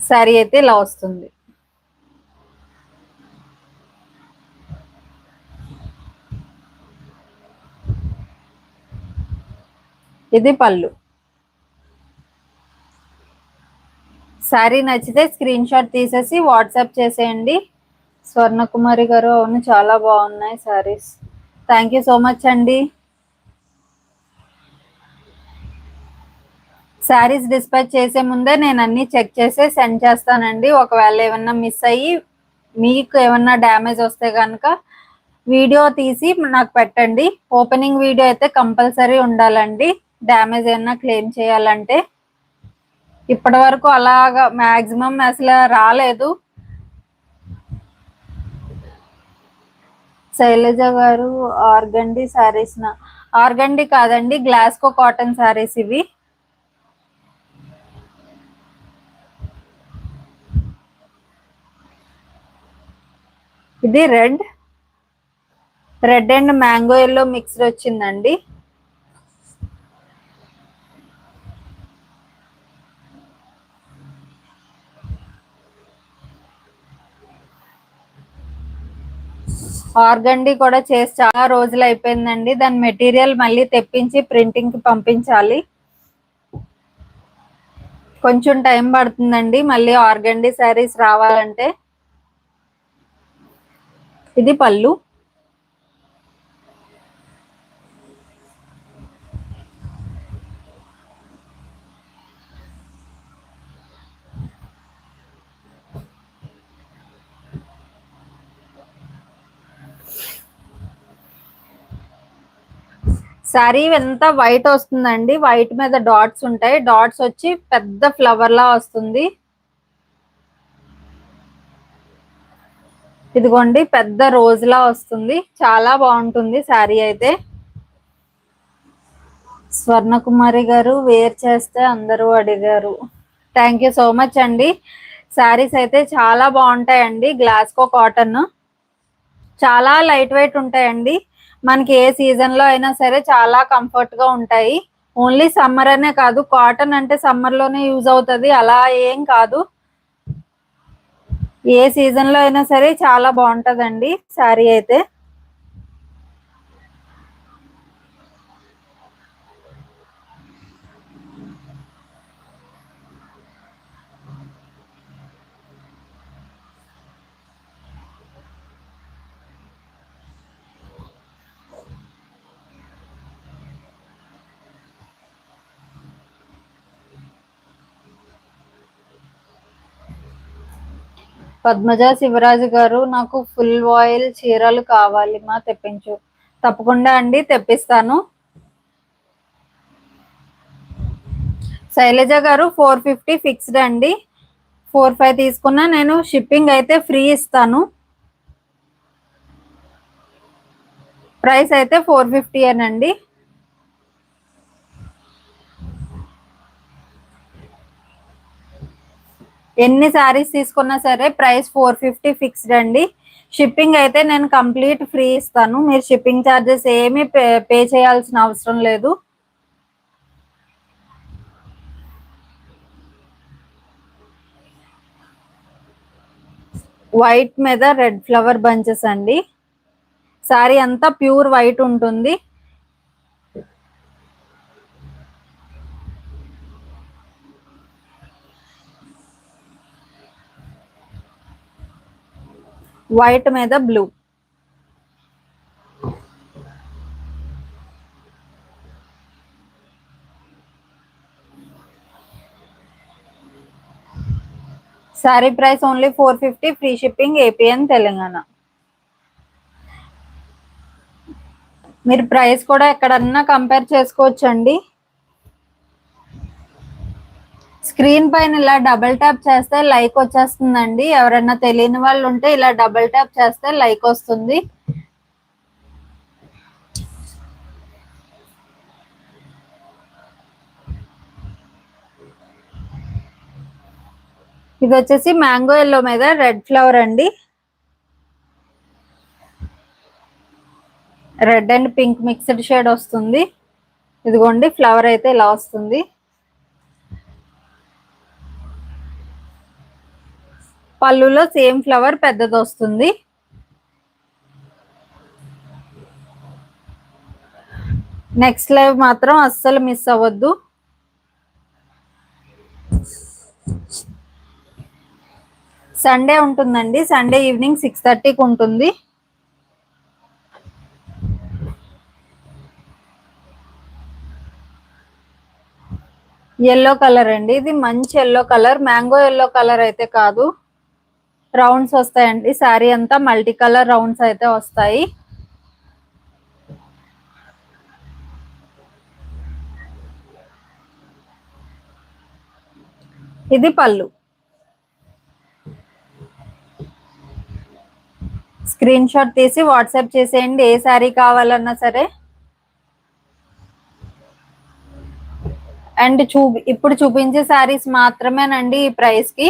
శారీ అయితే ఇలా వస్తుంది. ఇది పళ్ళు. శారీ నచ్చితే స్క్రీన్ షాట్ తీసేసి వాట్సాప్ చేసేయండి. స్వర్ణకుమారి గారు అవును చాలా బాగున్నాయి saris. Thank you so much అండి. శారీస్ డిస్పాచ్ చేసే ముందే నేను అన్ని చెక్ చేసి సెండ్ చేస్తానండి. ఒకవేళ ఏమన్నా మిస్ అయ్యి మీకు ఏమన్నా డ్యామేజ్ వస్తే కనుక వీడియో తీసి నాకు పెట్టండి. ఓపెనింగ్ వీడియో అయితే కంపల్సరీ ఉండాలండి, డ్యామేజ్ ఏమన్నా క్లెయిమ్ చేయాలంటే. ఇప్పటి వరకు అలాగా మ్యాక్సిమం అసలు రాలేదు. శైలజ గారు ఆర్గండి శారీస్ నా ఆర్గండి కాదండి, గ్లాస్కో కాటన్ శారీస్ ఇవి. ఇది red and mango yellow mixed వచ్చిందండి. ఆర్గండి కూడా చేసి చాలా రోజులు అయిపోయిందండి. దాని మెటీరియల్ మళ్ళీ తెప్పించి ప్రింటింగ్ కి పంపించాలి, కొంచెం టైం పడుతుందండి మళ్ళీ ఆర్గండి శారీస్ రావాలంటే. ఇది పళ్ళు. శారీ ఎంత వైట్ వస్తుందండి, వైట్ మీద డాట్స్ ఉంటాయి, డాట్స్ వచ్చి పెద్ద ఫ్లవర్ లా వస్తుంది. ఇదిగోండి పెద్ద రోజ్ లా వస్తుంది, చాలా బాగుంటుంది శారీ అయితే. స్వర్ణకుమారి గారు వేర్ చేస్తే అందరూ అడిగారు. థ్యాంక్ యూ సో మచ్ అండి. శారీస్ అయితే చాలా బాగుంటాయండి, గ్లాస్కో కాటన్ చాలా లైట్ వెయిట్ ఉంటాయండి. మనకి ఏ సీజన్ లో అయినా సరే చాలా కంఫర్ట్ గా ఉంటాయి. ఓన్లీ సమ్మర్ అనే కాదు, కాటన్ అంటే సమ్మర్ లోనే యూజ్ అవుతుంది అలా ఏం కాదు, ఏ సీజన్ లో అయినా సరే చాలా బాగుంటదండి శారీ అయితే. పద్మజ శివరాజు గారు నాకు ఫుల్ ఆయిల్ చీరలు కావాలి మా తెప్పించు. తప్పకుండా అండి తెప్పిస్తాను. శైలజ గారు 450 ఫిక్స్డ్ అండి. 45 తీసుకున్నా నేను షిప్పింగ్ అయితే ఫ్రీ ఇస్తాను. ప్రైస్ అయితే 450 అనండి. ఎన్ని శారీస్ తీసుకున్నా సరే ప్రైస్ 450 ఫిక్స్డ్ అండి. షిప్పింగ్ అయితే నేను కంప్లీట్ ఫ్రీ ఇస్తాను. మీరు షిప్పింగ్ ఛార్జెస్ ఏమీ పే చేయాల్సిన అవసరం లేదు. వైట్ మీద రెడ్ ఫ్లవర్ బంచెస్ అండి. శారీ అంతా ప్యూర్ వైట్ ఉంటుంది. వైట్ మీద blue. Sari price only 450, free shipping, AP and Telangana. మీరు ప్రైస్ కూడా ఎక్కడన్నా కంపేర్ చేసుకోవచ్చండి. స్క్రీన్ పైన ఇలా డబుల్ ట్యాప్ చేస్తే లైక్ వచ్చేస్తుందండి. ఎవరైనా తెలియని వాళ్ళు ఉంటే ఇలా డబుల్ ట్యాప్ చేస్తే లైక్ వస్తుంది. ఇది వచ్చేసి మ్యాంగో ఎల్లో మీద రెడ్ ఫ్లవర్ అండి. Red and pink mixed shade వస్తుంది. ఇదిగోండి ఫ్లవర్ అయితే ఇలా వస్తుంది. పళ్ళులో సేమ్ ఫ్లవర్ పెద్దది వస్తుంది. నెక్స్ట్ లైవ్ మాత్రం అస్సలు మిస్ అవ్వద్దు. సండే ఉంటుందండి. సండే ఈవినింగ్ 6:30కి ఉంటుంది. ఎల్లో కలర్ అండి. ఇది మంచి yellow colour, mango yellow colour అయితే కాదు. రౌండ్స్ వస్తాయండి. శారీ అంతా మల్టీ కలర్ రౌండ్స్ అయితే వస్తాయి. ఇది పళ్ళు. స్క్రీన్ షాట్ తీసి వాట్సాప్ చేసేయండి ఏ శారీ కావాలన్నా సరే. అండ్ ఇప్పుడు చూపించే శారీస్ మాత్రమేనండి ఈ ప్రైస్ కి.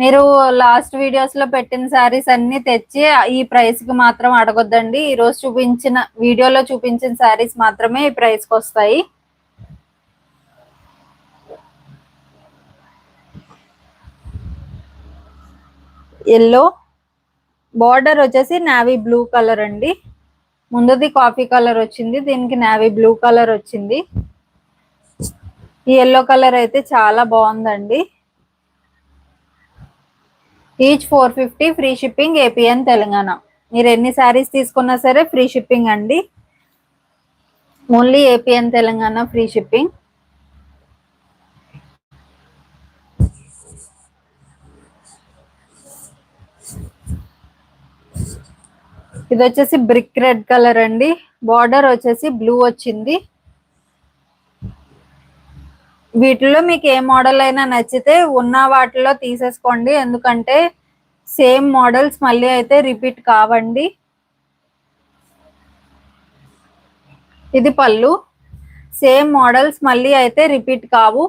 మీరు లాస్ట్ వీడియోస్ లో పెట్టిన శారీస్ అన్ని తెచ్చి ఈ ప్రైస్ కి మాత్రం అడగొద్దండి. ఈ రోజు చూపించిన వీడియోలో చూపించిన శారీస్ మాత్రమే ఈ ప్రైస్ కి వస్తాయి. ఎల్లో బార్డర్ వచ్చేసి నావీ బ్లూ కలర్ అండి. ముందుది కాఫీ కలర్ వచ్చింది, దీనికి నావీ బ్లూ కలర్ వచ్చింది. ఈ ఎల్లో కలర్ అయితే చాలా బాగుందండి. Each 450, free shipping, AP and Telangana. మీరు ఎన్ని శారీస్ తీసుకున్నా సరే ఫ్రీ షిప్పింగ్ అండి. Only APN Telangana free shipping. ఇది వచ్చేసి బ్రిక్ రెడ్ కలర్ అండి. బార్డర్ వచ్చేసి బ్లూ వచ్చింది. వీటిలో మీకు ఏ మోడల్ అయినా నచ్చితే ఉన్న వాటిలో తీసేసుకోండి. ఎందుకంటే సేమ్ మోడల్స్ మళ్ళీ అయితే రిపీట్ కావండి. ఇది పళ్ళు. సేమ్ మోడల్స్ మళ్ళీ అయితే రిపీట్ కావు.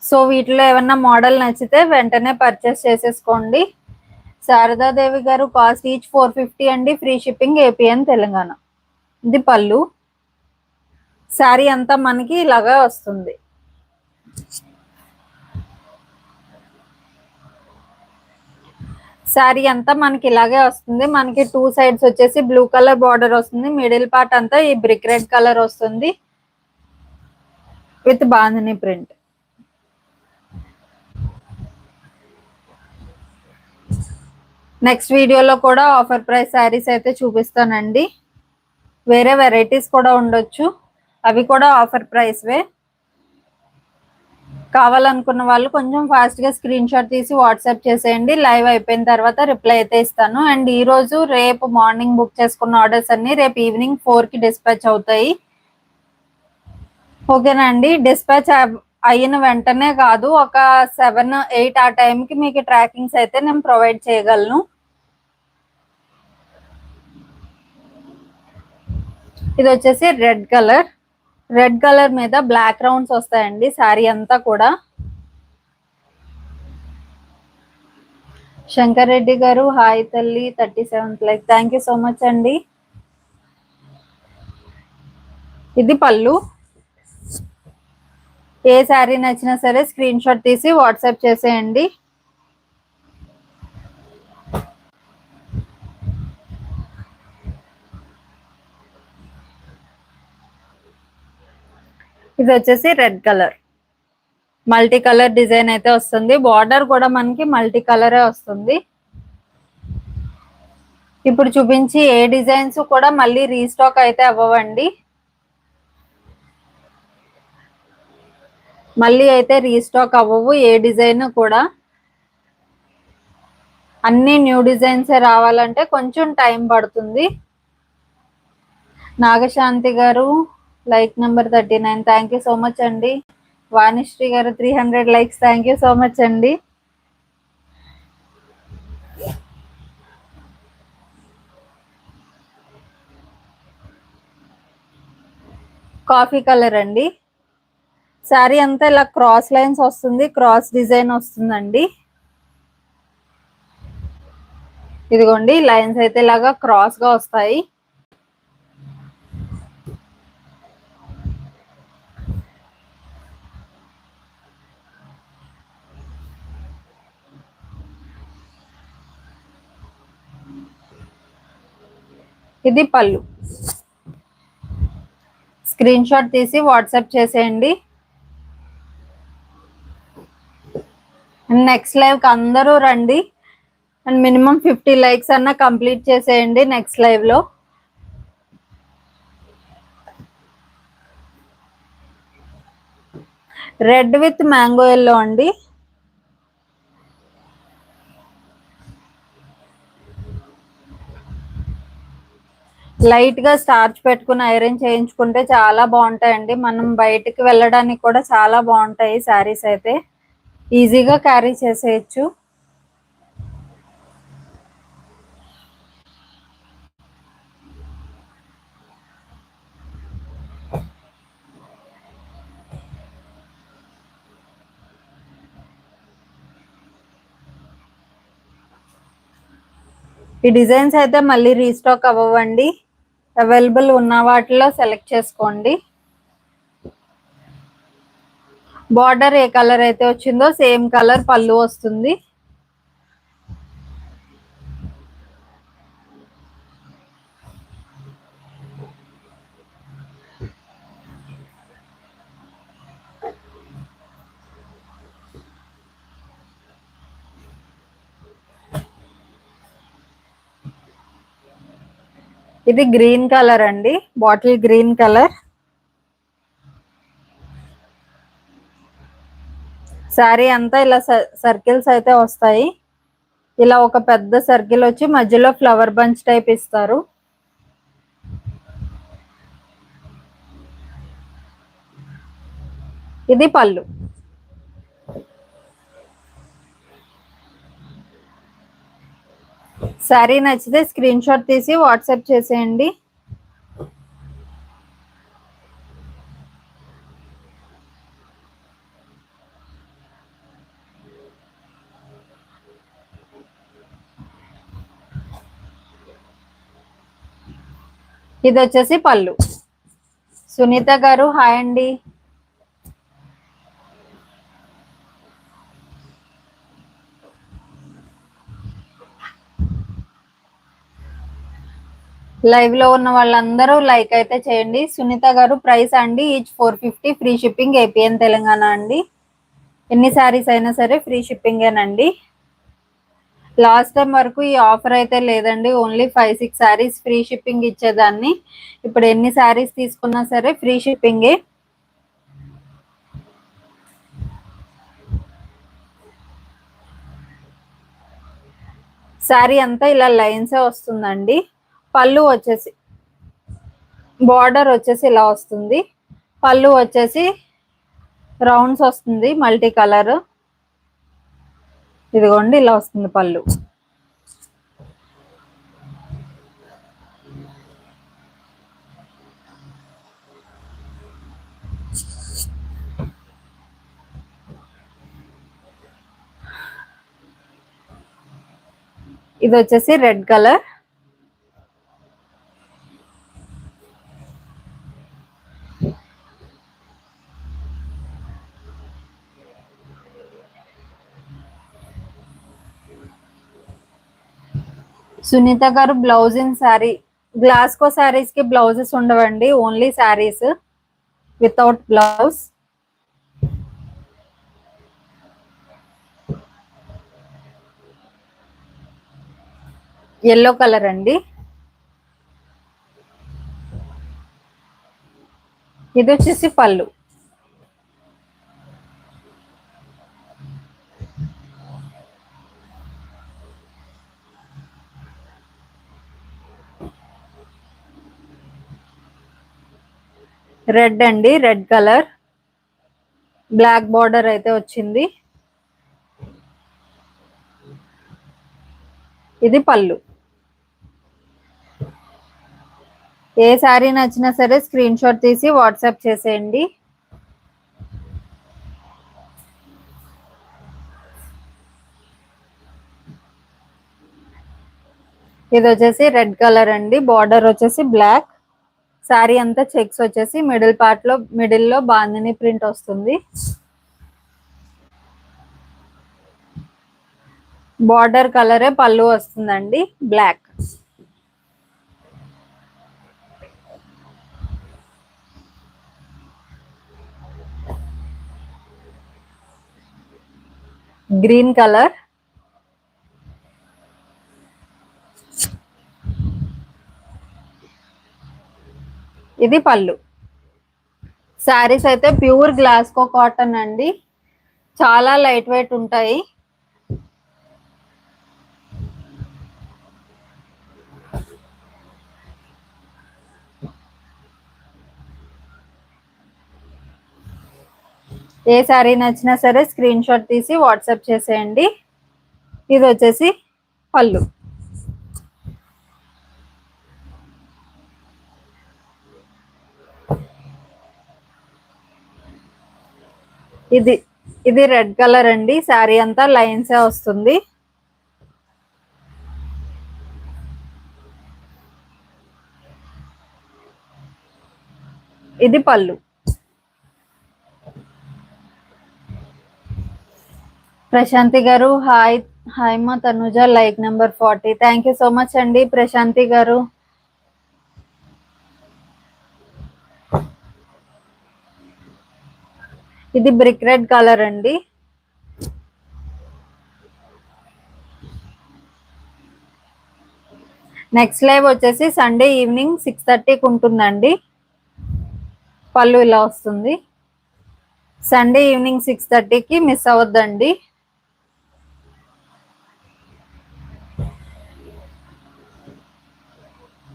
సో వీటిలో ఏమన్నా మోడల్ నచ్చితే వెంటనే పర్చేస్ చేసేసుకోండి. శారదాదేవి గారు కాస్ట్ ఈచ్ 450 అండి. Free shipping, AP and Telangana. ఇది పళ్ళు. శారీ అంతా మనకి ఇలాగా వస్తుంది. శారీ అంతా మనకి ఇలాగే వస్తుంది. మనకి 2 సైడ్స్ వచ్చేసి బ్లూ కలర్ బార్డర్ వస్తుంది. మిడిల్ పార్ట్ అంతా ఈ బ్రిక్ రెడ్ కలర్ వస్తుంది విత్ బాంధని ప్రింట్. నెక్స్ట్ వీడియోలో కూడా ఆఫర్ ప్రైస్ శారీస్ అయితే చూపిస్తానండి. వేరే వెరైటీస్ కూడా ఉండొచ్చు, అవి కూడా ఆఫర్ ప్రైస్వే. కావాలనుకున్న వాళ్ళు కొంచెం ఫాస్ట్ గా స్క్రీన్ షాట్ తీసి వాట్సాప్ చేసేయండి. లైవ్ అయిపోయిన తర్వాత రిప్లై అయితే ఇస్తాను. అండ్ ఈ రోజు రేపు మార్నింగ్ బుక్ చేసుకున్న ఆర్డర్స్ అన్ని రేపు ఈవినింగ్ 4 కి డిస్పాచ్ అవుతాయి. ఓకేనా అండి. డిస్పాచ్ అయిన వెంటనే కాదు, ఒక 7-8 ఆ టైంకి మీకు ట్రాకింగ్స్ అయితే నేను ప్రొవైడ్ చేయగలను. ఇది వచ్చేసి రెడ్ కలర్ మీద బ్లాక్ రౌండ్స్ వస్తాయండి శారీ అంతా కూడా. శంకర్ రెడ్డి గారు హాయ్ తల్లి 37th like, thank you so much అండి. ఇది పళ్ళు. ఏ శారీ నచ్చినా సరే స్క్రీన్ షాట్ తీసి వాట్సాప్ చేసేయండి. ఇది వచ్చేసి red colour multi colour design అయితే వస్తుంది. బార్డర్ కూడా మనకి మల్టీ కలరే వస్తుంది. ఇప్పుడు చూపించి ఏ డిజైన్స్ కూడా మళ్ళీ రీస్టాక్ అయితే అవ్వవండి. మళ్ళీ అయితే రీస్టాక్ అవ్వవు ఏ డిజైన్ కూడా. అన్ని న్యూ డిజైన్స్ రావాలంటే కొంచెం టైం పడుతుంది. నాగశాంతి గారు like number 39, thank you so much అండి. వాణిశ్రీ గారు 300 likes, thank you so much అండి. కాఫీ కలర్ అండి. శారీ అంతా ఇలా క్రాస్ లైన్స్ వస్తుంది, క్రాస్ డిజైన్ వస్తుందండి. ఇదిగోండి లైన్స్ అయితే ఇలాగా క్రాస్ గా వస్తాయి. ఇది పళ్ళు. స్క్రీన్ షాట్ తీసి వాట్సాప్ చేసేయండి. నెక్స్ట్ లైవ్ కి అందరూ రండి. అండ్ మినిమం 50 లైక్స్ అన్న కంప్లీట్ చేసేయండి నెక్స్ట్ లైవ్ లో. రెడ్ విత్ మ్యాంగో ఎల్లో అండి. లైట్ గా స్టార్చ్ పెట్టుకుని ఐరన్ చేయించుకుంటే చాలా బాగుంటాయండి. మనం బయటికి వెళ్ళడానికి కూడా చాలా బాగుంటాయి శారీస్ అయితే. ఈజీగా క్యారీ చేసేయచ్చు. ఈ డిజైన్స్ అయితే మళ్ళీ రీస్టాక్ అవ్వండి. అవైలబుల్ ఉన్న వాటిలో సెలెక్ట్ చేసుకోండి. బార్డర్ ఏ కలర్ అయితే వచ్చిందో సేమ్ కలర్ పళ్ళు వస్తుంది. ఇది గ్రీన్ కలర్ అండి, బాటిల్ గ్రీన్ కలర్. శారీ అంతా ఇలా సర్కిల్స్ అయితే వస్తాయి. ఇలా ఒక పెద్ద సర్కిల్ వచ్చి మధ్యలో ఫ్లవర్ బంచ్ టైప్ ఇస్తారు. ఇది పళ్ళు. శారీ నచ్చితే స్క్రీన్ షాట్ తీసి వాట్సాప్ చేసేయండి. ఇది వచ్చేసి పళ్ళు. సునీత గారు హాయ్ అండి. లైవ్ లో ఉన్న వాళ్ళందరూ లైక్ అయితే చేయండి. సునీత గారు ప్రైస్ అండి each 450, free shipping AP and Telangana అండి. ఎన్ని శారీస్ అయినా సరే ఫ్రీ షిప్పింగేనండి. లాస్ట్ టైం వరకు ఈ ఆఫర్ అయితే లేదండి. ఓన్లీ 5-6 శారీస్ ఫ్రీ షిప్పింగ్ ఇచ్చేదాన్ని. ఇప్పుడు ఎన్ని శారీస్ తీసుకున్నా సరే ఫ్రీ షిప్పింగే. శారీ అంతా ఇలా లైన్సే వస్తుందండి. పళ్ళు వచ్చేసి బార్డర్ వచ్చేసి ఇలా వస్తుంది. పళ్ళు వచ్చేసి రౌండ్స్ వస్తుంది, మల్టీ కలర్. ఇదిగోండి ఇలా వస్తుంది పళ్ళు. ఇది వచ్చేసి red colour. Sunitha garu blouse in sari. గ్లాస్కో శారీస్ కి బ్లౌజెస్ ఉండవండి, only saris without blouse. Yellow colour అండి. ఇది వచ్చేసి పళ్ళు. రెడ్ అండి, రెడ్ కలర్. బ్లాక్ బార్డర్ అయితే వచ్చింది. ఇది పళ్ళు. ఏ శారీ నచ్చినా సరే స్క్రీన్ షాట్ తీసి వాట్సాప్ చేసేయండి. ఇది వచ్చేసి రెడ్ కలర్ అండి. బార్డర్ వచ్చేసి బ్లాక్. శారీ అంతా చెక్స్ వచ్చేసి మిడిల్ లో బాందిని ప్రింట్ వస్తుంది. బార్డర్ కలరే పళ్ళు వస్తుందండి, బ్లాక్. Green colour. ఇది పళ్ళు. శారీస్ అయితే ప్యూర్ గ్లాస్కో కాటన్ అండి, చాలా లైట్ వెయిట్ ఉంటాయి. ఏ శారీ నచ్చినా సరే స్క్రీన్ షాట్ తీసి వాట్సాప్ చేసేయండి. ఇది వచ్చేసి పళ్ళు. ఇది రెడ్ కలర్ అండి. శారీ అంతా లైన్సే వస్తుంది. ఇది పళ్ళు. ప్రశాంతి గారు హాయ్. హాయ్ మా Tanuja, like number 40. Thank you so much అండి ప్రశాంతి గారు. ఇది బ్రిక్ రెడ్ కలర్ అండి. నెక్స్ట్ లైవ్ వచ్చేసి సండే ఈవినింగ్ 6:30కి ఉంటుందండి. పళ్ళు ఇలా వస్తుంది. సండే ఈవినింగ్ 6:30కి మిస్ అవ్వద్దండి.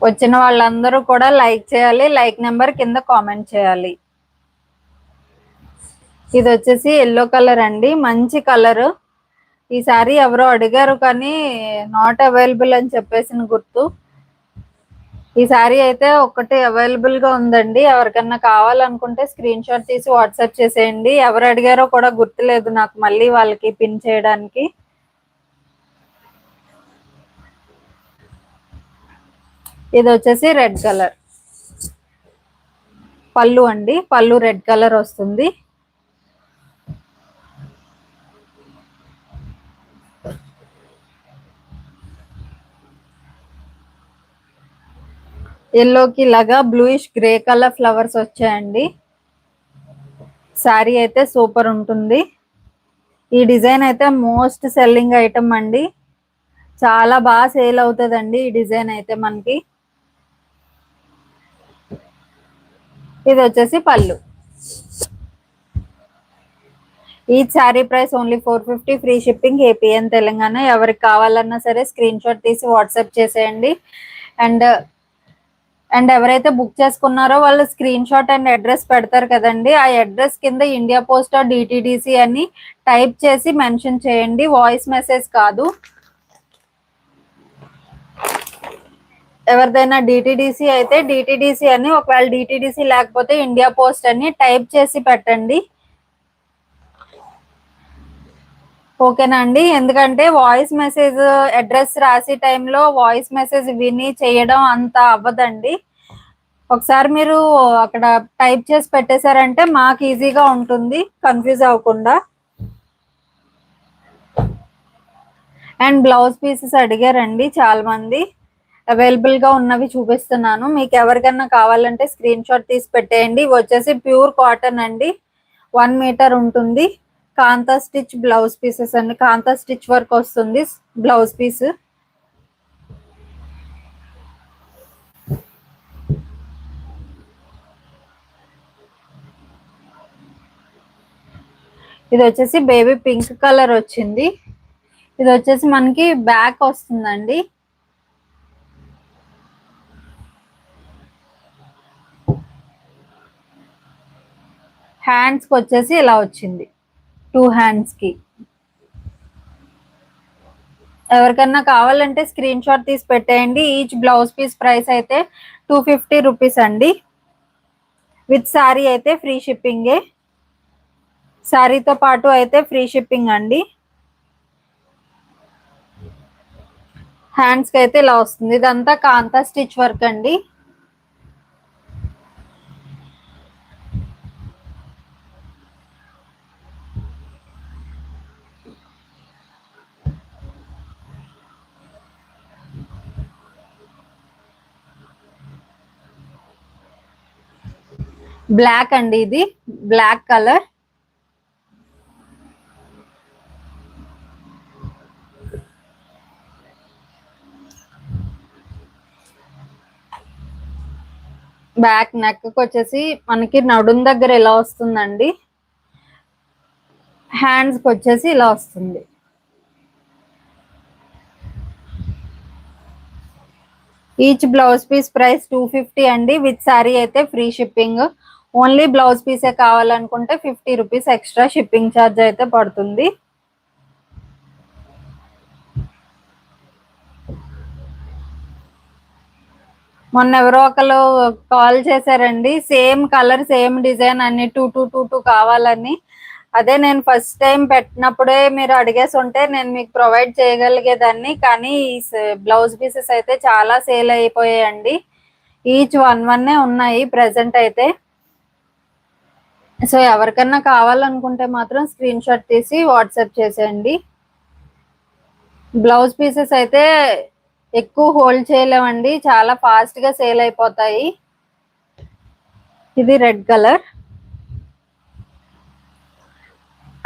వచ్చిన వాళ్ళందరూ కూడా లైక్ చేయాలి, లైక్ నెంబర్ కింద కామెంట్ చేయాలి. ఇది వచ్చేసి ఎల్లో కలర్ అండి, మంచి కలర్. ఈ సారీ ఎవరో అడిగారు కానీ నాట్ అవైలబుల్ అని చెప్పేసిన గుర్తు. ఈ సారీ అయితే ఒకటి అవైలబుల్ గా ఉందండి. ఎవరికన్నా కావాలనుకుంటే స్క్రీన్ షాట్ తీసి వాట్సాప్ చేసేయండి. ఎవరు అడిగారో కూడా గుర్తులేదు నాకు మళ్ళీ వాళ్ళకి పిన్ చేయడానికి. ఇది వచ్చేసి రెడ్ కలర్. పళ్ళు అండి, పళ్ళు రెడ్ కలర్ వస్తుంది. ఎల్లోకి ఇలాగా బ్లూయిష్ గ్రే కలర్ ఫ్లవర్స్ వచ్చాయండి. శారీ అయితే సూపర్ ఉంటుంది. ఈ డిజైన్ అయితే మోస్ట్ సెల్లింగ్ ఐటమ్ అండి, చాలా బాగా సేల్ అవుతుందండి ఈ డిజైన్ అయితే మనకి. ఇది వచ్చేసి పళ్ళు. ఈ sari price only 450, free shipping, AP and Telangana. ఎవరికి కావాలన్నా సరే స్క్రీన్ షాట్ తీసి వాట్సాప్ చేసేయండి. అండ్ అండ్ ఎవరైతే బుక్ చేసుకున్నారో వాళ్ళు స్క్రీన్ షాట్ అండ్ అడ్రస్ పెడతారు కదండి, ఆ అడ్రస్ కింద ఇండియా పోస్ట్ డిటిడిసి అని టైప్ చేసి మెన్షన్ చేయండి, వాయిస్ మెసేజ్ కాదు. ఎవరిదైనా డిటిడిసి అయితే డిటిడిసి అని, ఒకవేళ డిటిడిసి లేకపోతే ఇండియా పోస్ట్ అని టైప్ చేసి పెట్టండి. ఓకేనా అండి? ఎందుకంటే వాయిస్ మెసేజ్ అడ్రస్ రాసే టైంలో వాయిస్ మెసేజ్ విని చేయడం అంత అవ్వదండి. ఒకసారి మీరు అక్కడ టైప్ చేసి పెట్టేశారంటే మాకు ఈజీగా ఉంటుంది, కన్ఫ్యూజ్ అవ్వకుండా. అండ్ బ్లౌజ్ పీసెస్ అడిగారండి చాలా మంది, అవైలబుల్ గా ఉన్నవి చూపిస్తున్నాను. మీకు ఎవరికన్నా కావాలంటే స్క్రీన్ షాట్ తీసి పెట్టేయండి. ఇవి వచ్చేసి ప్యూర్ కాటన్ అండి, 1 మీటర్ ఉంటుంది. కాంతా స్టిచ్ బ్లౌజ్ పీసెస్ అండి, కాంతా స్టిచ్ వర్క్ వస్తుంది బ్లౌజ్ పీస్. ఇది వచ్చేసి బేబీ పింక్ కలర్ వచ్చింది. ఇది వచ్చేసి మనకి బ్యాక్ వస్తుందండి. హ్యాండ్స్ కి వచ్చేసి ఇలా వచ్చింది, 2 హ్యాండ్స్ కి. ఎవరికన్నా కావాలంటే స్క్రీన్ షాట్ తీసి పెట్టేయండి. ఈచ్ బ్లౌజ్ పీస్ ప్రైస్ అయితే 250 రూపీస్ అండి. విత్ శారీ అయితే ఫ్రీ షిప్పింగే, శారీతో పాటు అయితే ఫ్రీ షిప్పింగ్ అండి. హ్యాండ్స్ కి అయితే ఇలా వస్తుంది. ఇదంతా కాంతా స్టిచ్ వర్క్ అండి. బ్లాక్ అండి, ఇది బ్లాక్ కలర్. బ్యాక్ నెక్ వచ్చేసి మనకి నడుం దగ్గర ఇలా వస్తుందండి. హ్యాండ్స్ కి వచ్చేసి ఇలా వస్తుంది. ఈచ్ బ్లౌజ్ పీస్ ప్రైస్ 250 అండి. విత్ శారీ అయితే ఫ్రీ షిప్పింగ్. ఓన్లీ బ్లౌజ్ పీసే కావాలనుకుంటే 50 రూపీస్ ఎక్స్ట్రా షిప్పింగ్ ఛార్జ్ అయితే పడుతుంది. మొన్న ఎవరో ఒకరు కాల్ చేశారండి, సేమ్ కలర్ సేమ్ డిజైన్ అన్ని 2222 కావాలని. అదే నేను ఫస్ట్ టైం పెట్టినప్పుడే మీరు అడిగేసి ఉంటే నేను మీకు ప్రొవైడ్ చేయగలిగేదాన్ని. కానీ బ్లౌజ్ పీసెస్ అయితే చాలా సేల్ అయిపోయాయండి. ఈచ్ 1 ఉన్నాయి ప్రెసెంట్ అయితే. సో ఎవరికన్నా కావాలనుకుంటే మాత్రం స్క్రీన్ షాట్ తీసి వాట్సాప్ చేసేయండి. బ్లౌజ్ పీసెస్ అయితే ఎక్కువ హోల్డ్ చేయలేమండి, చాలా ఫాస్ట్ గా సేల్ అయిపోతాయి. ఇది రెడ్ కలర్.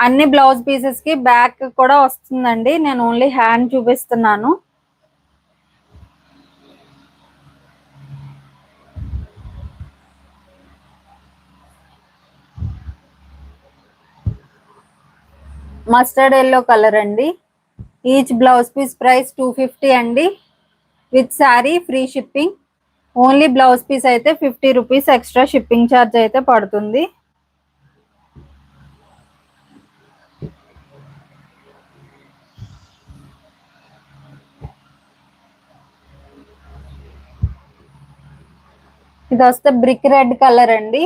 అన్ని బ్లౌజ్ పీసెస్ కి బ్యాక్ కూడా వస్తుందండి, నేను ఓన్లీ హ్యాండ్ చూపిస్తున్నాను. మస్టర్డ్ ఎల్లో కలర్ అండి. ఈచ్ బ్లౌజ్ పీస్ ప్రైస్ 250 అండి. With sari free shipping. Only blouse piece అయితే 50 రూపీస్ ఎక్స్ట్రా షిప్పింగ్ ఛార్జ్ అయితే పడుతుంది. ఇది వస్తే బ్రిక్ రెడ్ కలర్ అండి.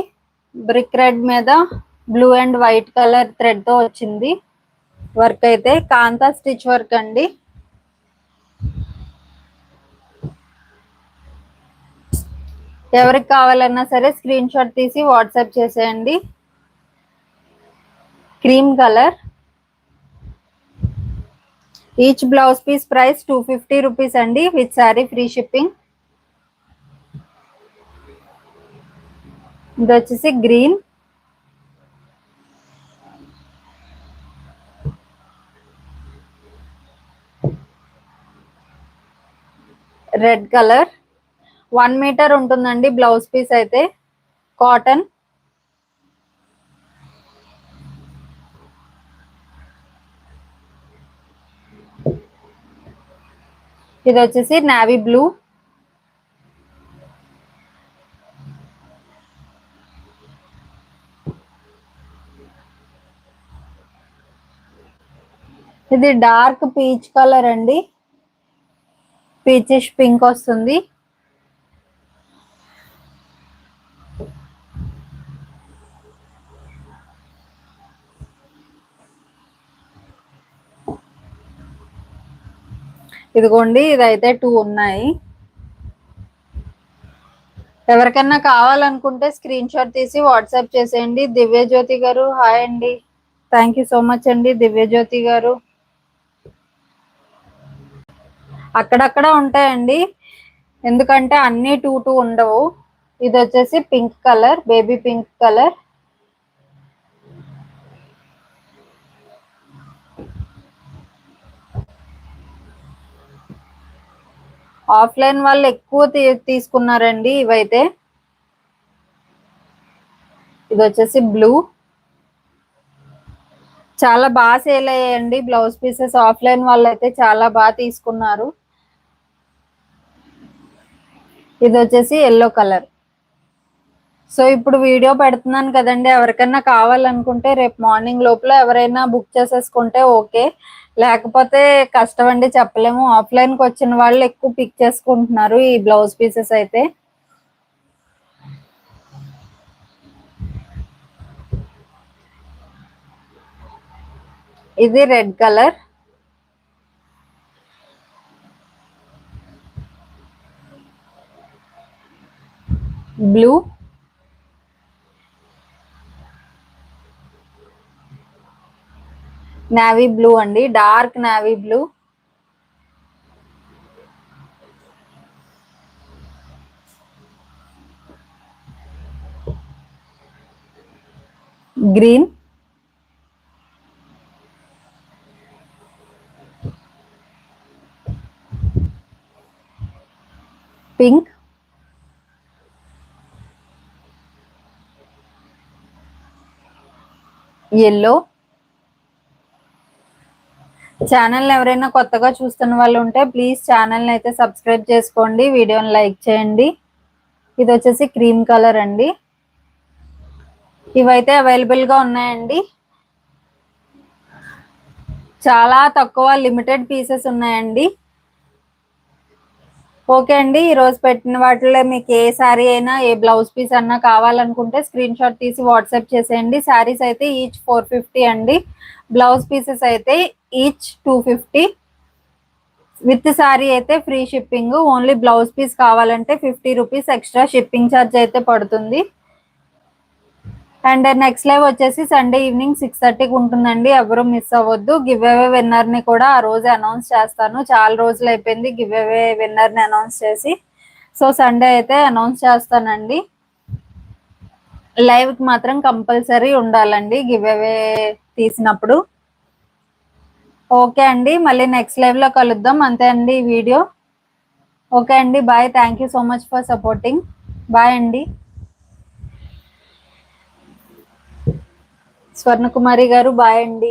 బ్రిక్ రెడ్ మీద blue and white colour thread తో వచ్చింది వర్క్ అయితే. కాంతా స్టిచ్ వర్క్ అండి. ఎవరికి కావాలన్నా సరే స్క్రీన్ షాట్ తీసి వాట్సాప్ చేసేయండి. Cream colour. Each blouse piece price 250 rupees అండి. With sari free shipping. ఇది వచ్చేసి గ్రీన్. Red colour. 1 మీటర్ ఉంటుందండి బ్లౌజ్ పీస్ అయితే, కాటన్. ఇది వచ్చేసి నావీ బ్లూ. ఇది డార్క్ పీచ్ కలర్ అండి, పీచిష్ పింక్ వస్తుంది. ఇదిగోండి, ఇదైతే 2 ఉన్నాయి. ఎవరికైనా కావాలనుకుంటే స్క్రీన్ షాట్ తీసి వాట్సాప్ చేసేయండి. దివ్యజ్యోతి గారు హాయ్ అండి, థ్యాంక్ యూ సో మచ్ అండి దివ్యజ్యోతి గారు. అక్కడక్కడ ఉంటాయండి, ఎందుకంటే అన్ని 2 ఉండవు. ఇది వచ్చేసి pink colour, baby pink colour. Offline వాళ్ళు ఎక్కువ తీసుకున్నారండి ఇవైతే. ఇది వచ్చేసి బ్లూ, చాలా బాగా సేల్ అయ్యాయండి బ్లౌజ్ పీసెస్. ఆఫ్లైన్ వాళ్ళు అయితే చాలా బాగా తీసుకున్నారు. ఇది వచ్చేసి ఎల్లో కలర్. సో ఇప్పుడు వీడియో పెడుతున్నాను కదండి, ఎవరికైనా కావాలనుకుంటే రేపు మార్నింగ్ లోపల ఎవరైనా బుక్ చేసేసుకుంటే ఓకే, లేకపోతే కష్టం అండి, చెప్పలేము. ఆఫ్లైన్కి వచ్చిన వాళ్ళు ఎక్కువ పిక్ చేసుకుంటున్నారు ఈ బ్లౌజ్ పీసెస్ అయితే. ఇది red colour, blue, navy blue అండి, dark navy blue, green, pink, yellow. Channel ఎవరైనా కొత్తగా చూస్తున్న వాళ్ళు ఉంటే ప్లీజ్ ఛానల్ని అయితే సబ్స్క్రైబ్ చేసుకోండి, వీడియోని లైక్ చేయండి. ఇది వచ్చేసి క్రీమ్ కలర్ అండి. ఇవైతే అవైలబుల్గా ఉన్నాయండి, చాలా తక్కువ లిమిటెడ్ పీసెస్ ఉన్నాయండి. ఓకే అండి, ఈరోజు పెట్టిన వాటిలో మీకు ఏ శారీ అయినా ఏ బ్లౌజ్ పీస్ అన్నా కావాలనుకుంటే స్క్రీన్ షాట్ తీసి వాట్సాప్ చేసేయండి. శారీస్ అయితే ఈచ్ 450 అండి, బ్లౌజ్ పీసెస్ అయితే ఈచ్ 250. విత్ శారీ అయితే free shipping. Only blouse piece కావాలంటే 50 రూపీస్ ఎక్స్ట్రా షిప్పింగ్ ఛార్జ్ అయితే పడుతుంది. అండ్ నెక్స్ట్ లైవ్ వచ్చేసి సండే ఈవినింగ్ 6:30కి ఉంటుందండి, ఎవరు మిస్ అవ్వద్దు. గివ్ అవే విన్నర్ ని కూడా ఆ రోజు అనౌన్స్ చేస్తాను, చాలా రోజులు అయిపోయింది గివ్ అవే విన్నర్ ని అనౌన్స్ చేసి. సో సండే అయితే అనౌన్స్ చేస్తానండి. లైవ్ కి మాత్రం కంపల్సరీ ఉండాలండి గివ్ అవే తీసినప్పుడు. ఓకే అండి, మళ్ళీ నెక్స్ట్ లైవ్ లో కలుద్దాం. అంతే అండి ఈ వీడియో. ఓకే అండి, bye, thank you so much for supporting. Bye అండి. స్వర్ణకుమారి గారు బాయ్ అండి.